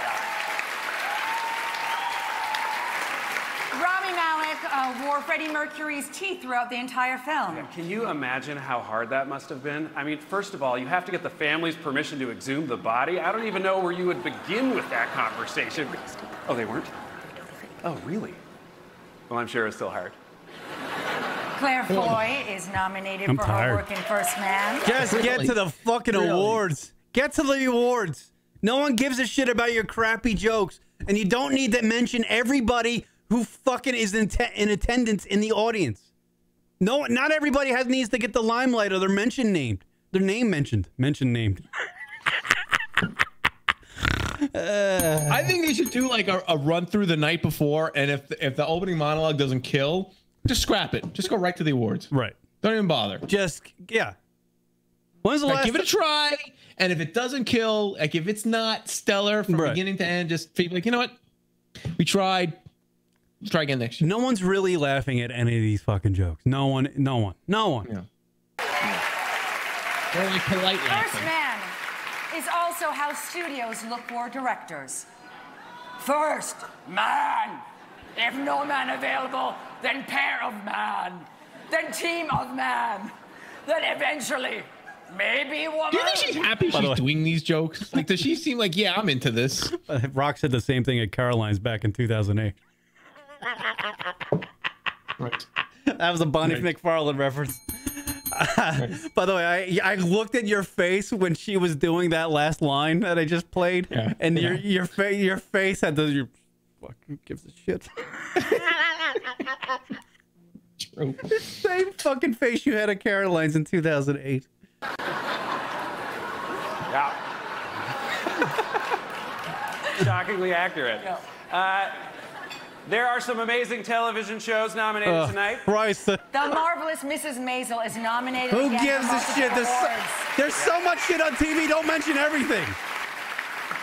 Rami Malek wore Freddie Mercury's teeth throughout the entire film. Yeah, can you imagine how hard that must have been? I mean, first of all, you have to get the family's permission to exhume the body. I don't even know where you would begin with that conversation. Oh, they weren't? Oh, really? Well, I'm sure it's still hard. Claire Foy is nominated for her work in First Man. Just get to the fucking awards. Get to the awards. No one gives a shit about your crappy jokes. And you don't need to mention everybody who fucking is in attendance in the audience. No, not everybody needs to get the limelight or their name mentioned. Named. I think they should do like a run through the night before, and if the opening monologue doesn't kill, just scrap it. Just go right to the awards. Right. Don't even bother. When's the last? Give it a try, and if it doesn't kill, like if it's not stellar from beginning to end, just be like, you know what? We tried. Let's try again next year. No one's really laughing at any of these fucking jokes. No one. Yeah. They're like polite laughing. First Man is also how studios look for directors. First man. If no man available, then pair of man. Then team of man. Then eventually, maybe woman. Do you think she's happy she's doing these jokes? Like, does she seem like, yeah, I'm into this? Rock said the same thing at Caroline's back in 2008. Right. That was a Bonnie McFarlane reference. By the way, I looked at your face when she was doing that last line that I just played, and your face had the fuck. Who gives a shit? True. The same fucking face you had at Caroline's in 2008. Yeah. Shockingly accurate. There are some amazing television shows nominated tonight. Christ. The Marvelous Mrs. Maisel is nominated. Who again gives for a shit? There's so much shit on TV. Don't mention everything.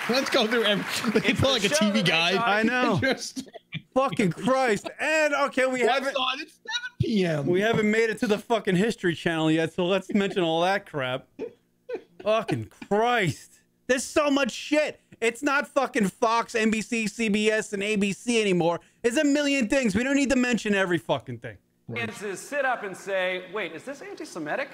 Let's go through every. They put like a TV guide. I know. Fucking Christ. And okay, we haven't. On? It's 7 p.m. We haven't made it to the fucking History Channel yet, so let's mention all that crap. Fucking Christ. There's so much shit. It's not fucking Fox, NBC, CBS, and ABC anymore. It's a million things. We don't need to mention every fucking thing. Is sit up and say, wait, is this anti-Semitic?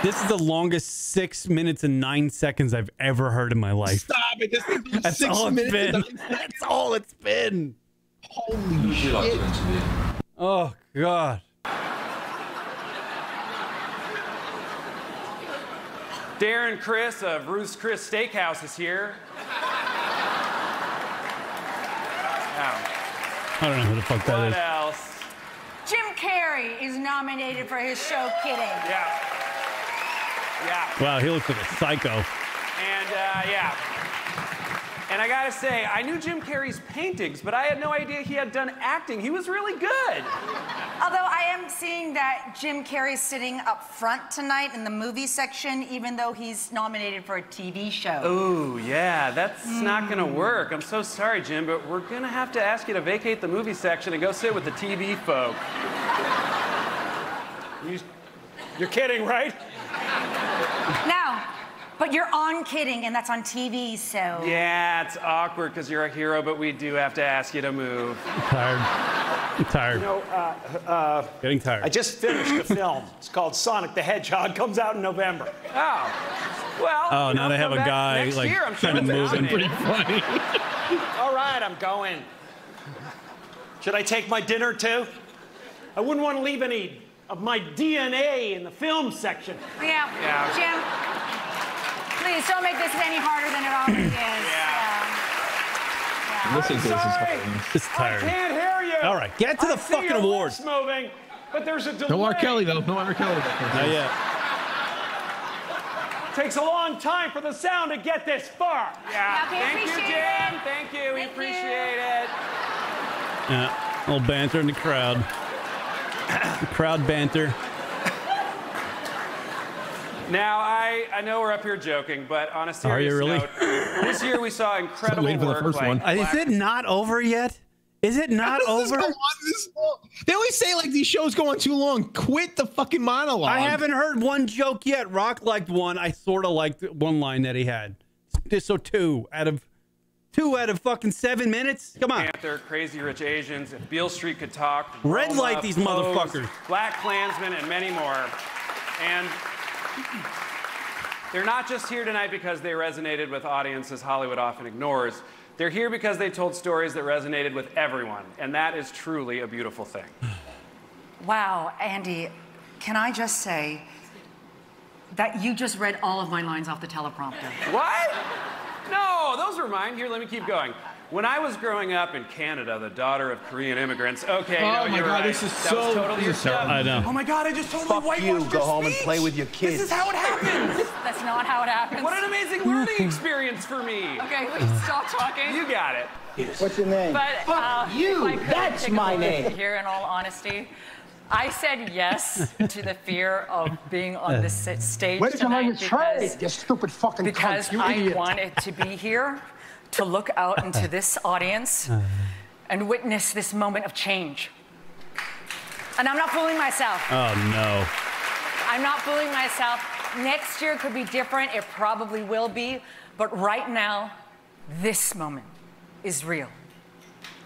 This is the longest 6 minutes and 9 seconds I've ever heard in my life. Stop it. This is That's 6 all it's minutes been. and 9 seconds. That's all it's been. Holy shit. Oh, God. Darren Chris of Ruth's Chris Steakhouse is here. I don't know who the fuck that What is. else? Jim Carrey is nominated for his show Kidding. Yeah. Wow, he looks like a psycho. And And I gotta say, I knew Jim Carrey's paintings, but I had no idea he had done acting. He was really good. Although I am seeing that Jim Carrey's sitting up front tonight in the movie section, even though he's nominated for a TV show. Oh, yeah, that's not gonna work. I'm so sorry, Jim, but we're gonna have to ask you to vacate the movie section and go sit with the TV folk. You're kidding, right? No, but you're on Kidding, and that's on TV, so. Yeah, it's awkward because you're a hero, but we do have to ask you to move. I'm tired. Getting tired. I just finished a film. It's called Sonic the Hedgehog. Comes out in November. Oh. Well. Oh, now they have a guy next like year, I'm kind of sure moving. pretty funny. All right, I'm going. Should I take my dinner too? I wouldn't want to leave any of my DNA in the film section. Yeah. Jim, please don't make this any harder than it already is. Listen to this is Sorry. hilarious. This is I tired. can't hear you. All right, get to the I see fucking your awards. lips moving, but there's a delay. No R. Kelly though. No R. Kelly. Not yet. Takes a long time for the sound to get this far. Yeah. Okay, Thank you, appreciate Jim. it. Thank you. We Thank you. appreciate it. Yeah, a little banter in the crowd. Crowd banter. Now, I know we're up here joking, but on a Are serious you really? note, this year we saw incredible waiting for the work. first like one. Is Black- it not over yet? Is it not How does this over? go on this long? They always say like these shows go on too long. Quit the fucking monologue. I haven't heard one joke yet. Rock liked one. I sort of liked one line that he had. So two out of fucking 7 minutes. Come on. Panther, Crazy Rich Asians, If Beale Street Could Talk, Red Roma, light these Pose, motherfuckers. Black Klansman, and many more. And they're not just here tonight because they resonated with audiences Hollywood often ignores. They're here because they told stories that resonated with everyone, and that is truly a beautiful thing. Wow, Andy, can I just say that you just read all of my lines off the teleprompter? What? No, those were mine. Here, let me keep going. When I was growing up in Canada, the daughter of Korean immigrants. Okay, Oh no, my you're God, right. this is that was so- totally this your is terrible. stuff. I know. Oh my God, I just totally Fuck whitewashed you. your Go home and speech. play with your kids. This is how it happens. That's not how it happens. What an amazing learning experience for me. Okay, please stop talking. You got it. What's your name? But you. if I could That's take a my moment name. Here, in all honesty, I said yes to the fear of being on this stage Wait till tonight you trade, you stupid fucking because cunt, you I idiot. wanted to be here to look out into this audience and witness this moment of change. And I'm not fooling myself. Oh no. I'm not fooling myself. Next year could be different. It probably will be. But right now, this moment is real.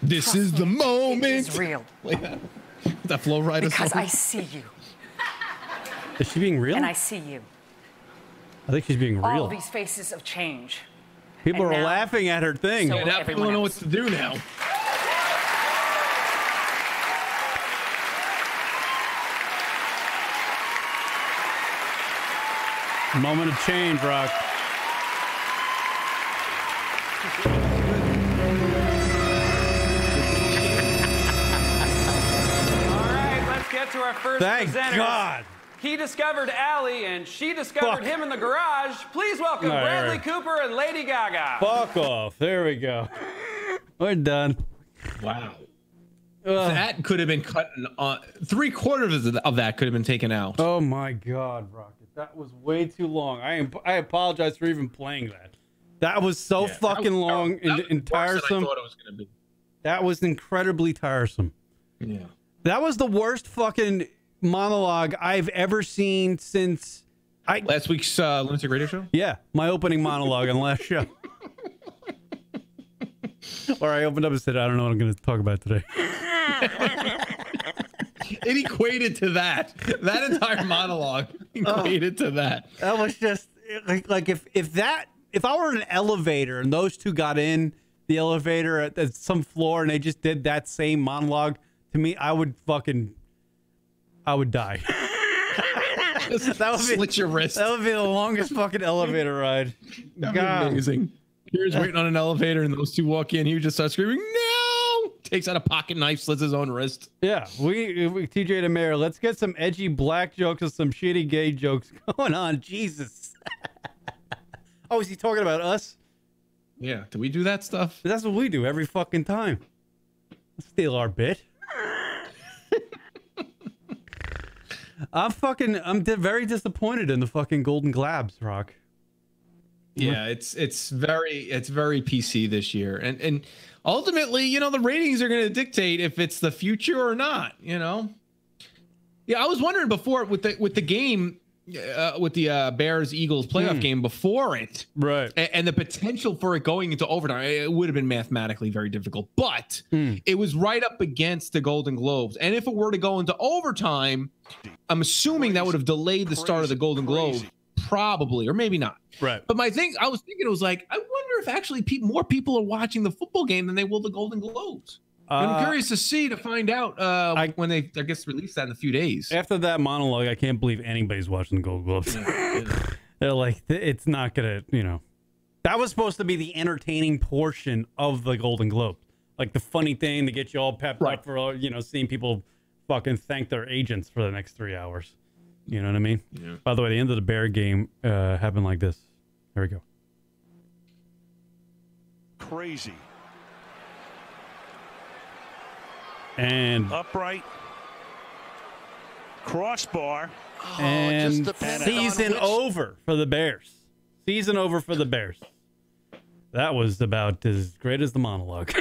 This is the moment. It is real. Like that Flow Rider Because song. I see you. Is she being real? And I see you. I think she's being All real. these faces of change. People and are now- laughing at her thing. So- Yeah, now people everyone don't know else. what to do now. Moment of change, Rock. All right, let's get to our first Thank presenters. God. He discovered Allie, and she discovered Fuck. him in the garage. Please welcome All right, Bradley all right. Cooper and Lady Gaga. Fuck off. There we go. We're done. Wow. Ugh. That could have been cut. 3/4 of that could have been taken out. Oh my God, Rocket. That was way too long. I apologize for even playing that. That was so Yeah, fucking that was long terrible. That was and worse than I tiresome. thought it was gonna be. That was incredibly tiresome. Yeah. That was the worst fucking monologue I've ever seen since Last week's Lunatic Radio show. yeah, my opening monologue on the last show. Or I opened up and said, I don't know what I'm going to talk about today. It equated to that. That entire monologue equated to that. That was just like if I were in an elevator and those two got in the elevator at some floor and they just did that same monologue to me, I would die. That would slit your wrist. That would be the longest fucking elevator ride. That would be God. amazing. Here's waiting on an elevator and those two walk in. He would just start screaming, no! Takes out a pocket knife, slits his own wrist. Yeah, we TJ the Mayor, let's get some edgy black jokes and some shitty gay jokes going on. Jesus. Oh, is he talking about us? Yeah. Do we do that stuff? That's what we do every fucking time. Steal our bit. I'm very disappointed in the fucking Golden Globes, Rock. Yeah, it's very PC this year, and ultimately, you know, the ratings are going to dictate if it's the future or not. You know, Yeah, I was wondering before with the game, with the Bears-Eagles playoff game before it, right, and the potential for it going into overtime, it would have been mathematically very difficult, but it was right up against the Golden Globes. And if it were to go into overtime, I'm assuming that would have delayed the start of the Golden Globes, probably, or maybe not. Right. But I was thinking it was like, I wonder if actually more people are watching the football game than they will the Golden Globes. I'm curious to find out when they, I guess, release that in a few days. After that monologue, I can't believe anybody's watching the Gold Globes. They're like, it's not going to, That was supposed to be the entertaining portion of the Golden Globe. Like the funny thing to get you all pepped up for, seeing people fucking thank their agents for the next 3 hours. You know what I mean? Yeah. By the way, the end of the Bear game happened like this. Here we go. Crazy. And upright crossbar, and season over for the Bears. Season over for the Bears. That was about as great as the monologue.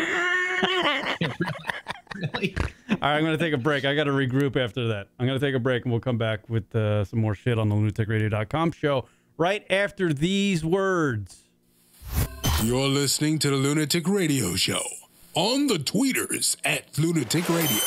Really? All right, I'm going to take a break. I got to regroup after that. I'm going to take a break, and we'll come back with some more shit on the LunaticRadio.com show right after these words. You're listening to the Lunatic Radio Show. On the tweeters at Lunatic Radio.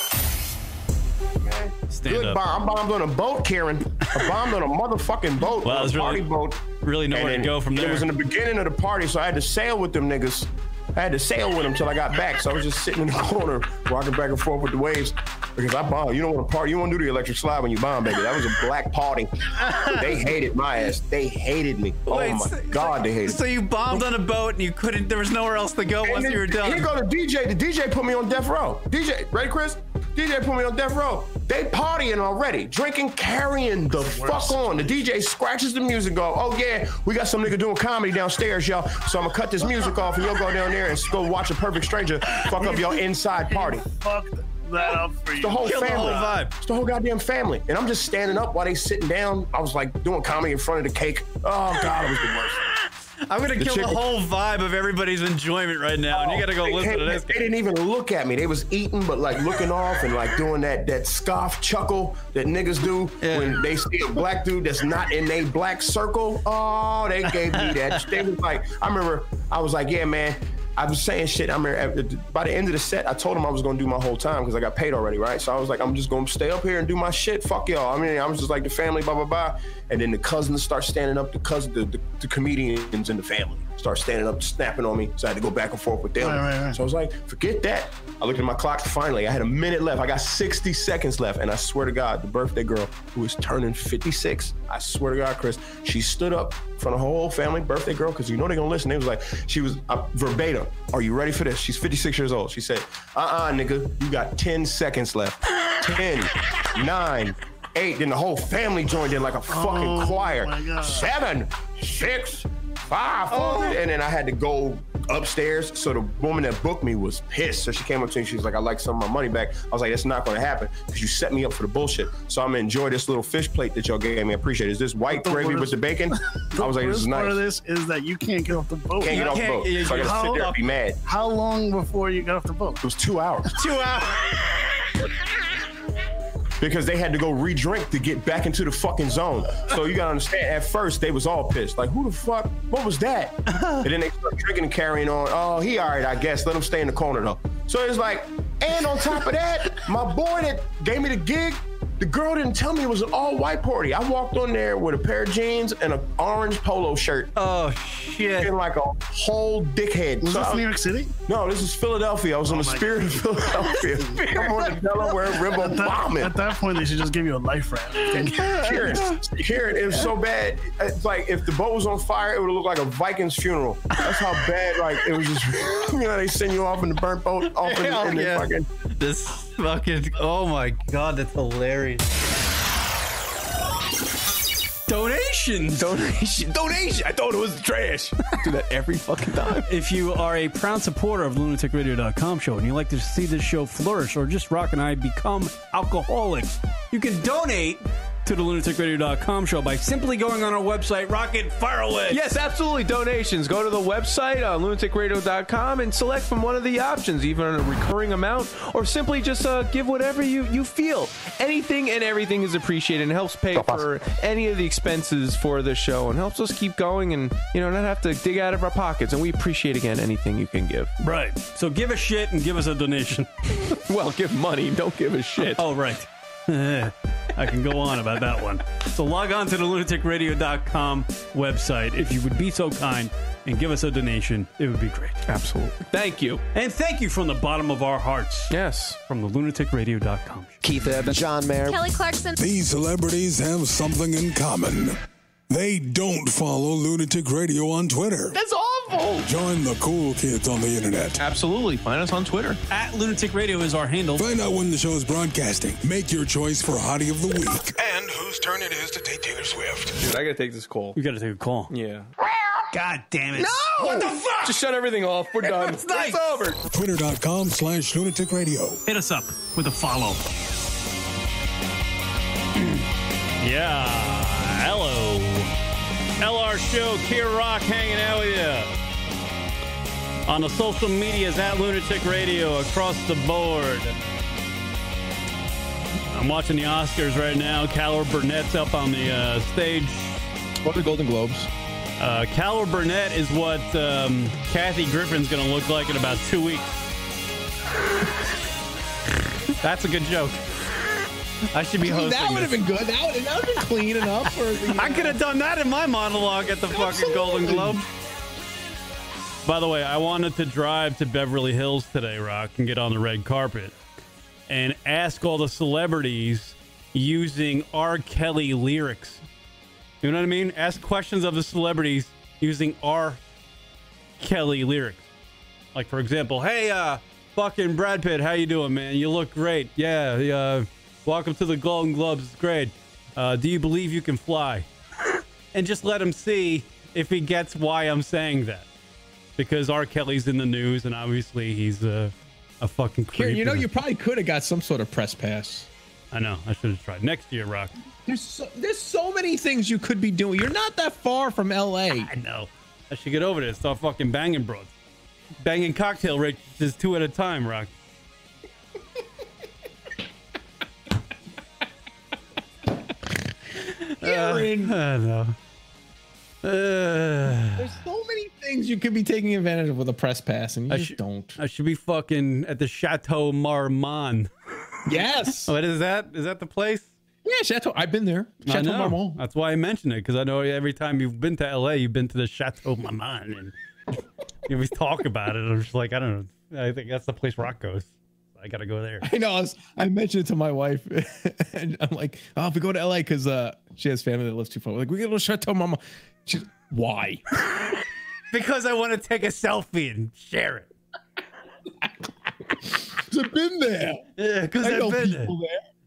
Stand Good up. bomb. I bombed on a boat, Karen. I bombed on a motherfucking boat. Well, it was party boat. Really nowhere to go from there. It was in the beginning of the party, so I had to sail with them niggas. I had to sail with them till I got back. So I was just sitting in the corner, rocking back and forth with the waves. Because I bombed. You don't want to party. You don't want to do the electric slide when you bomb, baby. That was a black party. They hated my ass. They hated me. Wait, oh my God, they hated me. So you bombed on a boat and you couldn't. There was nowhere else to go once you were done. Here go the DJ. The DJ put me on death row. DJ, ready, Chris? DJ put me on death row. They partying already, drinking, carrying the fuck on. The DJ scratches the music off. Oh yeah, we got some nigga doing comedy downstairs, y'all. So I'm gonna cut this music off and you'll go down there and go watch a Perfect Stranger fuck up your inside party. Fuck that up for you. It's the whole Kill the family. whole vibe. It's the whole goddamn family. And I'm just standing up while they sitting down. I was like doing comedy in front of the cake. Oh God, it was the worst. I'm gonna kill the whole vibe of everybody's enjoyment right now, and you gotta go listen to this. They didn't even look at me. They was eating, but like looking off and like doing that scoff chuckle that niggas do when they see a black dude that's not in a black circle. Oh, they gave me that. They was like, I remember, I was like, yeah, man. I was saying shit. I remember by the end of the set, I told him I was gonna do my whole time because I got paid already, right? So I was like, I'm just gonna stay up here and do my shit. Fuck y'all. I mean, I was just like the family, blah blah blah. And then the cousins start standing up. The comedians in the family start standing up, snapping on me. So I had to go back and forth with them. Right. So I was like, forget that. I looked at my clock. Finally, I had a minute left. I got 60 seconds left, and I swear to God, the birthday girl who was turning 56. I swear to God, Chris, she stood up in front of her whole family. Birthday girl, because you know they're gonna listen. They was like, she was verbatim. Are you ready for this? She's 56 years old. She said, nigga, you got 10 seconds left. 10, 9, 8. Then the whole family joined in like a fucking choir. 7, 6, 5, 4. And then I had to go upstairs. So the woman that booked me was pissed. So she came up to me. She was like, I'd like some of my money back. I was like, that's not going to happen because you set me up for the bullshit. So I'm going to enjoy this little fish plate that y'all gave me. I appreciate it. Is this white gravy with the bacon? I was like, this is nice. Part of this is that you can't get off the boat. Can't get off the boat. So I got to sit there and be mad. How long before you got off the boat? It was 2 hours. 2 hours. Because they had to go re-drink to get back into the fucking zone. So you gotta understand, at first they was all pissed. Like, who the fuck? What was that? And then they started drinking and carrying on. Oh, he all right, I guess. Let him stay in the corner though. So it's like, and on top of that, my boy that gave me the gig, the girl didn't tell me it was an all-white party. I walked on there with a pair of jeans and an orange polo shirt. Oh, shit. Looking like a whole dickhead. Was this New York City? No, this is Philadelphia. I was on the Spirit of Philadelphia. I'm on the Delaware River bombing. At that point, they should just give you a life raft. Karen, it was so bad. It's like if the boat was on fire, it would look like a Viking's funeral. That's how bad, like, it was just, they send you off in the burnt boat, off in the fucking... This fucking, oh my God, that's hilarious. Donation. I thought it was trash. I do that every fucking time. If you are a proud supporter of LunaticRadio.com show and you like to see this show flourish or just Rock and I become alcoholics, You can donate to the LunaticRadio.com show by simply going on our website. Rocket, fire away. Yes, absolutely. Donations. Go to the website on LunaticRadio.com and select from one of the options, either a recurring amount or simply just give whatever you feel. Anything and everything is appreciated and helps pay for any of the expenses for the show and helps us keep going and, not have to dig out of our pockets. And we appreciate, again, anything you can give. Right. So give a shit and give us a donation. Well, give money. Don't give a shit. Oh, right. I can go on about that one. So log on to the LunaticRadio.com website if you would be so kind and give us a donation. It would be great. Absolutely. Thank you. And thank you from the bottom of our hearts. Yes. From the LunaticRadio.com. Keith Evans, John Mayer, Kelly Clarkson. These celebrities have something in common. They don't follow Lunatic Radio on Twitter. That's awful. Join the cool kids on the internet. Absolutely. Find us on Twitter. At Lunatic Radio is our handle. Find out when the show is broadcasting. Make your choice for Hottie of the Week. And whose turn it is to take Taylor Swift. Dude, I gotta take this call. You gotta take a call. Yeah. God damn it. No! What the fuck? Just shut everything off. We're done. It's nice. It's over. Twitter.com/Lunatic Radio. Hit us up with a follow. Yeah. Hello. LR Show, Kier Rock hanging out with you. On the social medias at Lunatic Radio across the board. I'm watching the Oscars right now. Calor Burnett's up on the stage. What are the Golden Globes? Calor Burnett is what Kathy Griffin's going to look like in about 2 weeks. That's a good joke. I should be hosting That would have been good. That would have been clean enough. I could have done that in my monologue at the fucking Golden Globe. By the way, I wanted to drive to Beverly Hills today, Rock, and get on the red carpet and ask all the celebrities using R. Kelly lyrics. You know what I mean? Ask questions of the celebrities using R. Kelly lyrics. Like, for example, hey, fucking Brad Pitt, how you doing, man? You look great. Yeah, welcome to the Golden Globes. It's great. Do you believe you can fly? And just let him see if he gets why I'm saying that. Because R. Kelly's in the news, and obviously he's a fucking creep. Here, you probably could have got some sort of press pass. I know. I should have tried. Next year, Rock. There's so many things you could be doing. You're not that far from L.A. I know. I should get over there and start fucking banging broads. Banging cocktail races 2 at a time, Rock. Aaron. I know. There's so many things you could be taking advantage of with a press pass, and you just don't. I should be fucking at the Chateau Marmont. Yes. What is that? Is that the place? Yeah, Chateau. I've been there. Chateau Marmont. That's why I mentioned it, because I know every time you've been to LA, you've been to the Chateau Marmont, and you always talk about it. I'm just like, I don't know. I think that's the place Rock goes. I gotta go there. I know. I mentioned it to my wife, and I'm like, "Oh, if we go to LA, because she has family that lives too far. We're like, we get a Chateau Marmont." She's, why? Because I want to take a selfie and share it. I've been there. Yeah, because I've been there.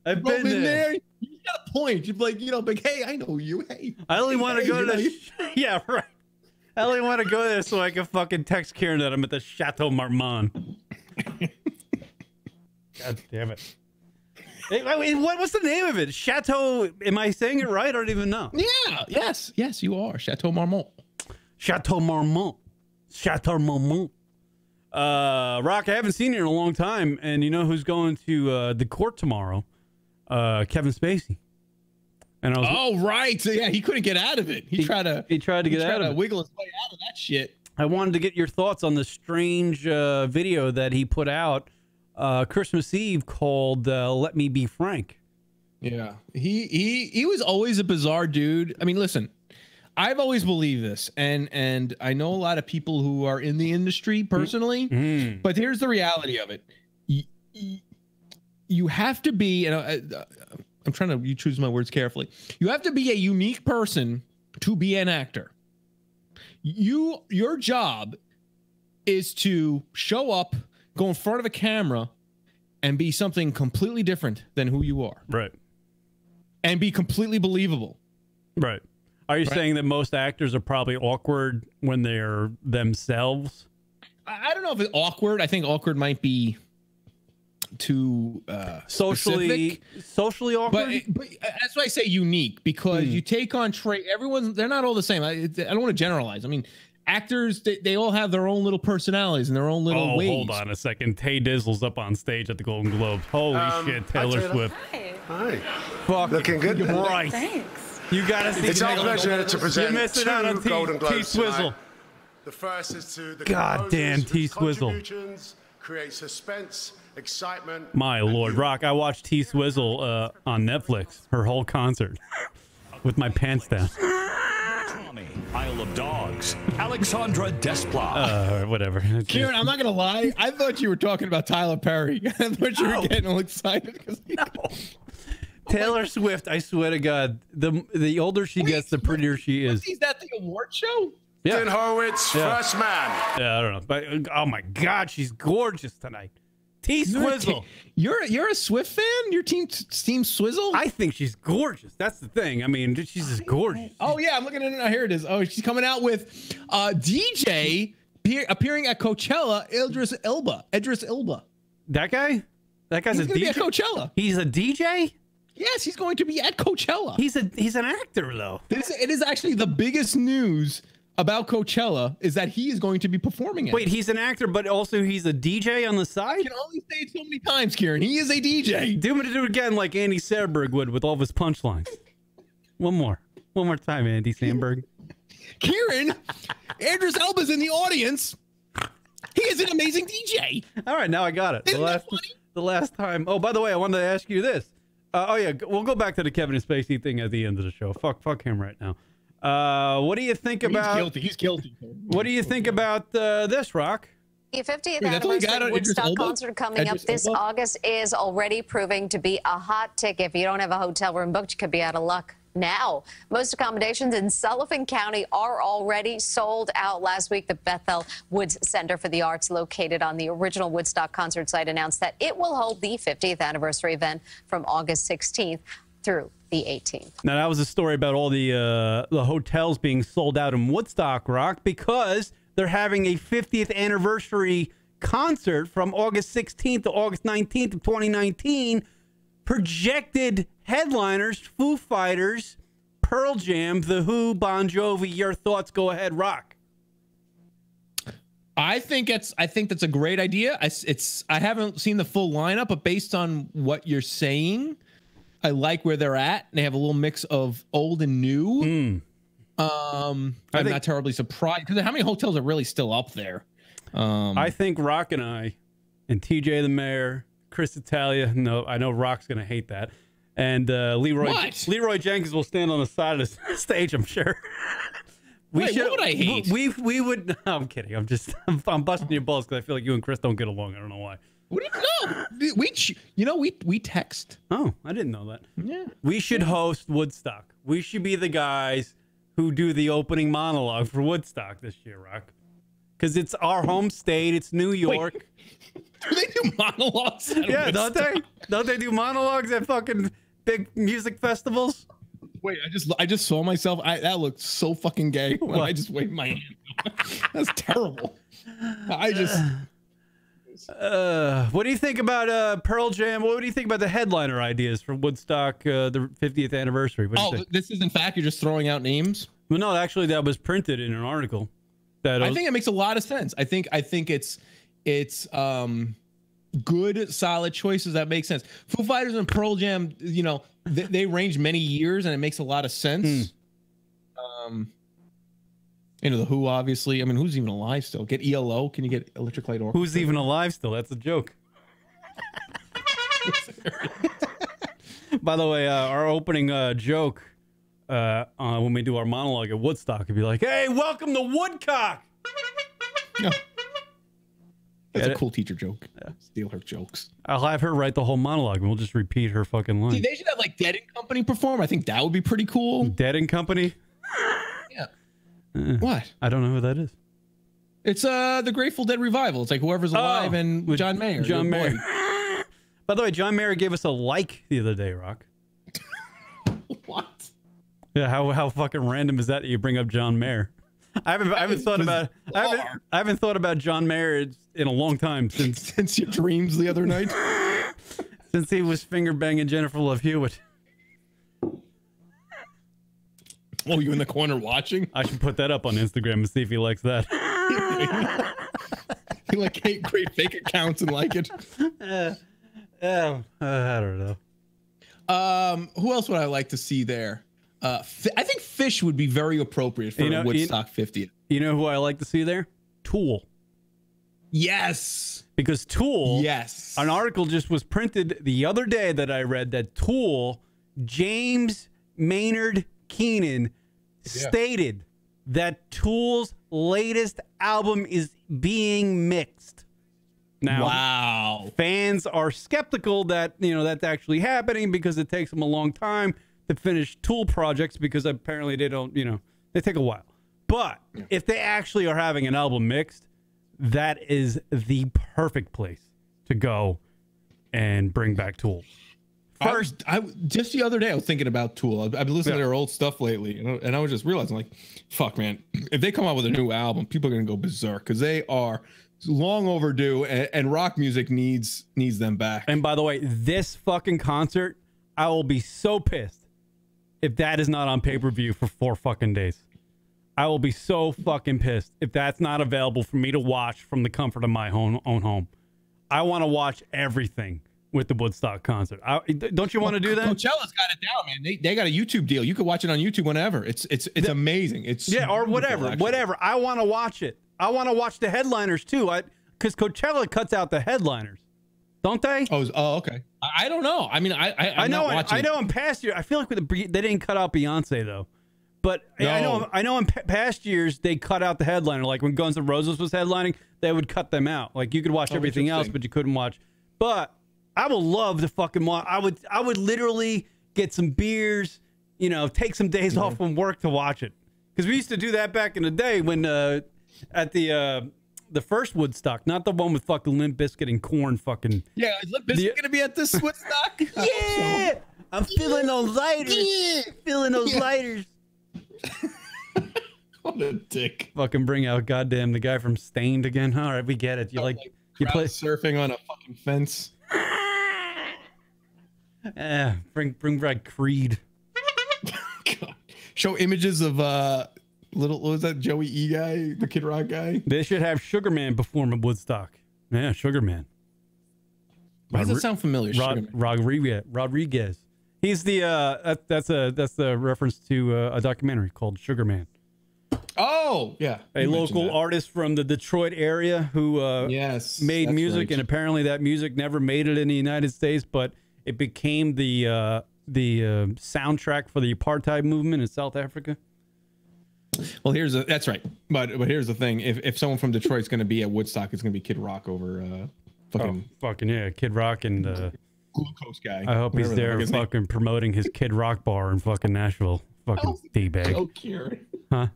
I've been there. You got a point. You'd be like, hey, I know you. Hey, I only want to go to the. Yeah, right. I only want to go there so I can fucking text Kieran that I'm at the Chateau Marmont. God damn it. Hey, what's the name of it? Chateau. Am I saying it right? I don't even know. Yeah. Yes, you are. Chateau Marmont. Chateau Marmont. Chateau Marmont. Rock, I haven't seen you in a long time, and you know who's going to the court tomorrow? Kevin Spacey. And I was, right. So yeah, he couldn't get out of it. He tried to get out of it. Wiggle his way out of that shit. I wanted to get your thoughts on the strange video that he put out Christmas Eve called "Let Me Be Frank." Yeah, he was always a bizarre dude. I mean, listen, I've always believed this, and I know a lot of people who are in the industry personally, but here's the reality of it: you have to be, and I'm trying to choose my words carefully. You have to be a unique person to be an actor. Your job is to show up, go in front of a camera, and be something completely different than who you are. Right. And be completely believable. Right. Are you saying that most actors are probably awkward when they're themselves? I don't know if it's awkward. I think awkward might be socially awkward. But that's why I say unique, because you take on they're not all the same. I don't want to generalize. I mean, actors, they all have their own little personalities and their own little ways. Hold on a second. Tay Dizzle's up on stage at the Golden Globes. Holy shit, Taylor Swift. Hi. Fuck. Looking good. Right. Thanks. You gotta see. It's our pleasure to present You're missing out on Golden Globes T-Swizzle. tonight. The first is to the Goddamn T-Swizzle. contributions create suspense, excitement. My Lord, Rock, I watched T-Swizzle on Netflix, her whole concert, with my pants down. Tommy, Isle of Dogs, Alexandra Desplat. Whatever. Kieran, I'm not going to lie. I thought you were talking about Tyler Perry. I thought you were getting all excited. Taylor Swift, I swear to God, the older she gets, the prettier she is. Is that the award show? Yeah. Dan Horowitz, first man. Yeah, I don't know. But oh my God, she's gorgeous tonight. T-Swizzle. You're a Swift fan? Your team Swizzle? I think she's gorgeous. That's the thing. I mean, she's just gorgeous. Oh yeah, I'm looking at it now. Here it is. Oh, she's coming out with DJ appearing at Coachella. Idris Elba. That guy? That guy's he's a gonna DJ. Be at Coachella. He's a DJ? Yes, he's going to be at Coachella. He's an actor though. It is actually the biggest news about Coachella is that he is going to be performing it. Wait, he's an actor, but also he's a DJ on the side? I can only say it so many times, Kieran. He is a DJ. Do me to do it again like Andy Samberg would with all of his punchlines. One more time, Andy Samberg. Kieran, Idris Elba's in the audience. He is an amazing DJ. All right, now I got it. The last time. Oh, by the way, I wanted to ask you this. Oh yeah, we'll go back to the Kevin Spacey thing at the end of the show. Fuck him right now. What do you think about? He's guilty. What do you think about this, Rock? The 50th anniversary Woodstock concert coming up this August is already proving to be a hot ticket. If you don't have a hotel room booked, you could be out of luck now. Most accommodations in Sullivan County are already sold out. Last week, the Bethel Woods Center for the Arts, located on the original Woodstock concert site, announced that it will hold the 50th anniversary event from August 16th through the 18th. Now, that was a story about all the hotels being sold out in Woodstock, Rock, because they're having a 50th anniversary concert from August 16th to August 19th of 2019. Projected headliners, Foo Fighters, Pearl Jam, The Who, Bon Jovi. Your thoughts? Go ahead, Rock. I think that's a great idea. I haven't seen the full lineup, but based on what you're saying, I like where they're at. They have a little mix of old and new. I'm not terribly surprised because how many hotels are really still up there? I think Rock and I, and TJ the Mayor, Chris Italia. No, I know Rock's gonna hate that. And Leroy Jenkins will stand on the side of the stage, I'm sure. What would I hate? We would. No, I'm kidding. I'm busting your balls because I feel like you and Chris don't get along. I don't know why. What do you know? We text. Oh, I didn't know that. Yeah. We should host Woodstock. We should be the guys who do the opening monologue for Woodstock this year, Rock. Because it's our home state. It's New York. Wait, do they do monologues? Yeah, don't they? Don't they do monologues at fucking big music festivals? Wait, I just saw myself. That looked so fucking gay when I just waved my hand. That's terrible. What do you think about Pearl Jam? What do you think about the headliner ideas for Woodstock, the 50th anniversary? This is in fact you're just throwing out names? Well, no, actually, that was printed in an article. I think it makes a lot of sense. I think it's good, solid choices that make sense. Foo Fighters and Pearl Jam, you know, they range many years, and it makes a lot of sense. You know, the Who, obviously. I mean, who's even alive still? Get ELO? Can you get Electric Light Orchestra? Who's even alive still? That's a joke. By the way, our opening joke when we do our monologue at Woodstock would be like, "Hey, welcome to Woodcock." No. That's a cool teacher joke. Yeah. Steal her jokes. I'll have her write the whole monologue, and we'll just repeat her fucking line. See, they should have like Dead and Company perform. I think that would be pretty cool. Dead and Company? Yeah. What? I don't know who that is. It's the Grateful Dead revival. It's like whoever's alive and with John Mayer. John Mayer. By the way, John Mayer gave us a like the other day, Rock. What? Yeah, how fucking random is that you bring up John Mayer? I haven't thought about John Mayer in a long time since your dreams the other night. Since he was finger banging Jennifer Love Hewitt. Oh, you in the corner watching? I should put that up on Instagram and see if he likes that. He like create fake accounts and like it. I don't know. Who else would I like to see there? I think Fish would be very appropriate for Woodstock 50th. You know who I like to see there? Tool. Yes. Because Tool. Yes. An article just was printed the other day that I read that Tool, James Maynard Keenan, stated that Tool's latest album is being mixed. Now, wow. Fans are skeptical that, that's actually happening because it takes them a long time to finish Tool projects because apparently they don't, they take a while. But if they actually are having an album mixed, that is the perfect place to go and bring back Tool. First, just the other day, I was thinking about Tool. I've been listening to their old stuff lately, and I was just realizing, like, fuck, man, if they come out with a new album, people are gonna go berserk because they are long overdue, and rock music needs them back. And by the way, this fucking concert, I will be so pissed if that is not on pay-per-view for 4 fucking days. I will be so fucking pissed if that's not available for me to watch from the comfort of my own home. I want to watch everything with the Woodstock concert. Don't you want to do that? Coachella's got it down, man. They got a YouTube deal. You can watch it on YouTube whenever. It's amazing. It's or whatever. Actually. Whatever. I want to watch it. I want to watch the headliners too. Because Coachella cuts out the headliners, don't they? Oh, okay. I don't know. I mean, I know. I know. In past years, I feel like they didn't cut out Beyonce though. But no. I know in past years they cut out the headliner. Like when Guns N' Roses was headlining, they would cut them out. Like you could watch everything else, but you couldn't watch. But I would love to fucking watch. I would literally get some beers, take some days off from work to watch it. Because we used to do that back in the day when at the first Woodstock, not the one with fucking Limp Bizkit and Korn fucking. Yeah, is Limp Bizkit gonna be at this Woodstock? Yeah, I'm feeling those lighters. Yeah. Feeling those lighters. What a dick. Fucking bring out goddamn the guy from Stained again. All right, we get it. You you play surfing on a fucking fence. Bring back Creed. God. Show images of what was that Joey E guy, the Kid Rock guy? They should have Sugar Man perform at Woodstock. Yeah, Sugar Man. Why does that sound familiar? Rodriguez. He's the that's the reference to a documentary called Sugar Man. Oh, yeah. A local artist from the Detroit area who made music, and apparently that music never made it in the United States, but it became the soundtrack for the apartheid movement in South Africa. Well, that's right. But here's the thing: if someone from Detroit's going to be at Woodstock, it's going to be Kid Rock over Kid Rock and Glucose guy. I hope he's there fucking promoting his Kid Rock bar in fucking Nashville. Fucking D-bag. So cute. Huh?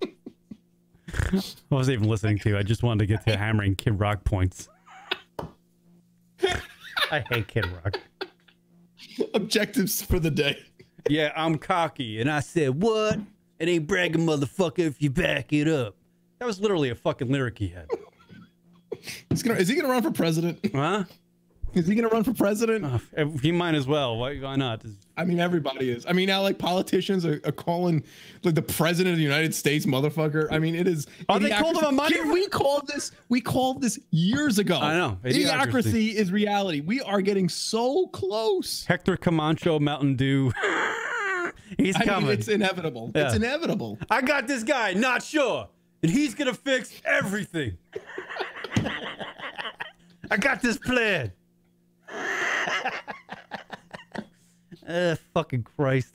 I wasn't even listening to you. I just wanted to get to hammering Kid Rock points. I hate Kid Rock. Objectives for the day. Yeah, I'm cocky. And I said, what? It ain't bragging, motherfucker, if you back it up. That was literally a fucking lyric he had. Is he going to run for president? Huh? Is he going to run for president? He might as well. Why not? I mean, everybody is. I mean, now like politicians are calling like the president of the United States motherfucker. I mean, it is. Oh, they called him a money. We called this years ago. I know. Idiocracy is reality. We are getting so close. Hector Camacho, Mountain Dew. He's coming. It's inevitable. Yeah. It's inevitable. I got this guy, not sure, and he's gonna fix everything. I got this plan. Fucking Christ.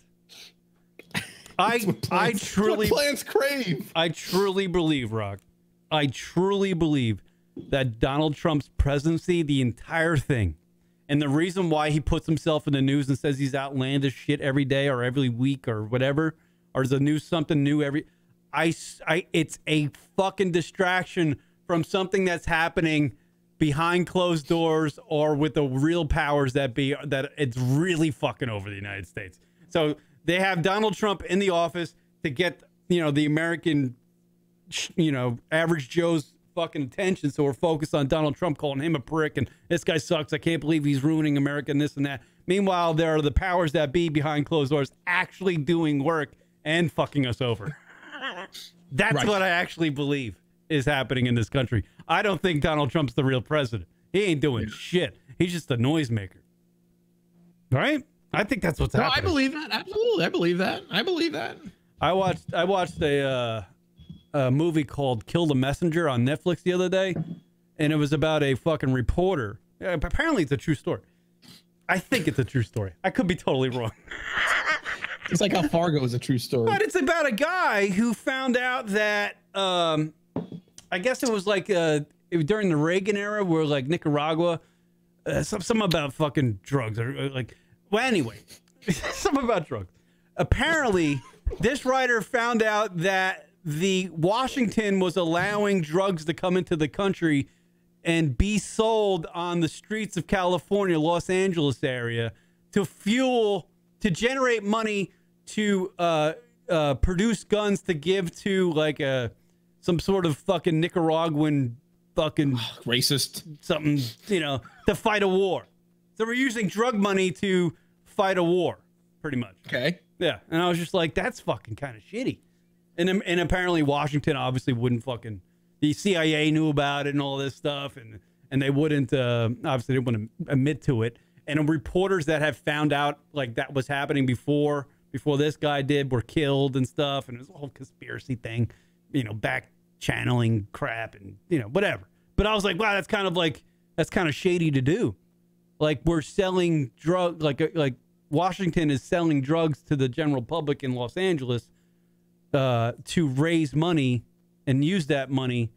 I truly plans crave. I truly believe, Rock. I truly believe that Donald Trump's presidency, the entire thing, and the reason why he puts himself in the news and says he's outlandish shit every day or every week or whatever, or there's a new something new every it's a fucking distraction from something that's happening behind closed doors or with the real powers that be, that it's really fucking over the United States. So they have Donald Trump in the office to get, the American, average Joe's fucking attention. So we're focused on Donald Trump, calling him a prick and this guy sucks. I can't believe he's ruining America and this and that. Meanwhile, there are the powers that be behind closed doors actually doing work and fucking us over. That's what I actually believe is happening in this country. I don't think Donald Trump's the real president. He ain't doing shit. He's just a noisemaker. Right? I think that's what's happening. I believe that. Absolutely. I believe that. I watched a movie called Kill the Messenger on Netflix the other day, and it was about a fucking reporter. Apparently it's a true story. I think it's a true story. I could be totally wrong. It's like how Fargo is a true story. But it's about a guy who found out that, I guess it was like during the Reagan era where like Nicaragua, something about fucking drugs. Or like, well, anyway, something about drugs. Apparently, this writer found out that the Washington was allowing drugs to come into the country and be sold on the streets of California, Los Angeles area to generate money to produce guns to give to like some sort of fucking Nicaraguan fucking racist something, to fight a war. So we're using drug money to fight a war, pretty much. Okay. Yeah, and I was just like, that's fucking kind of shitty. And apparently Washington obviously wouldn't fucking. The CIA knew about it and all this stuff, and they wouldn't obviously they wouldn't admit to it. And reporters that have found out like that was happening before this guy did were killed and stuff, and it was a whole conspiracy thing, back channeling crap and whatever. But I was like, wow, that's kind of shady to do. Like we're selling drugs, like Washington is selling drugs to the general public in Los Angeles to raise money and use that money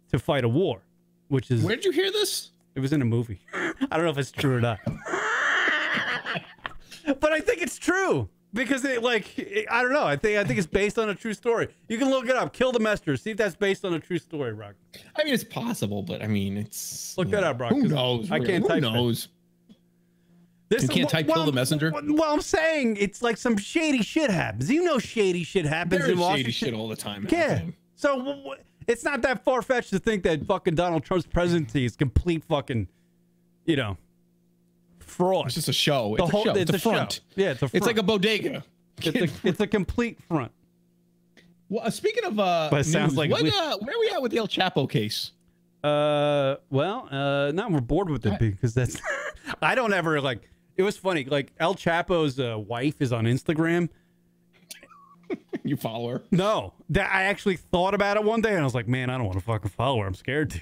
to fight a war, which is... Where did you hear this? It was in a movie. I don't know if it's true or not. But I think it's true because I don't know. I think it's based on a true story. You can look it up. Kill the Messenger. See if that's based on a true story, Brock. I mean, it's possible, but I mean, it's... Look that up, Brock. Who knows? I can't type. Who knows? You can't type Kill the Messenger? Well, I'm saying it's like some shady shit happens. Shady shit happens in Washington. Shady shit all the time. Yeah. So it's not that far-fetched to think that fucking Donald Trump's presidency is complete fucking, fraud. It's just a show. It's a front. Show. Yeah, it's a front. It's like a bodega. It's a complete front. Well, speaking of but it sounds news, like where are we at with the El Chapo case? Now we're bored with it because that's I don't ever like. It was funny. Like El Chapo's wife is on Instagram. You follow her? No, that I actually thought about it one day, and I was like, man, I don't want to fucking follow her. I'm scared to.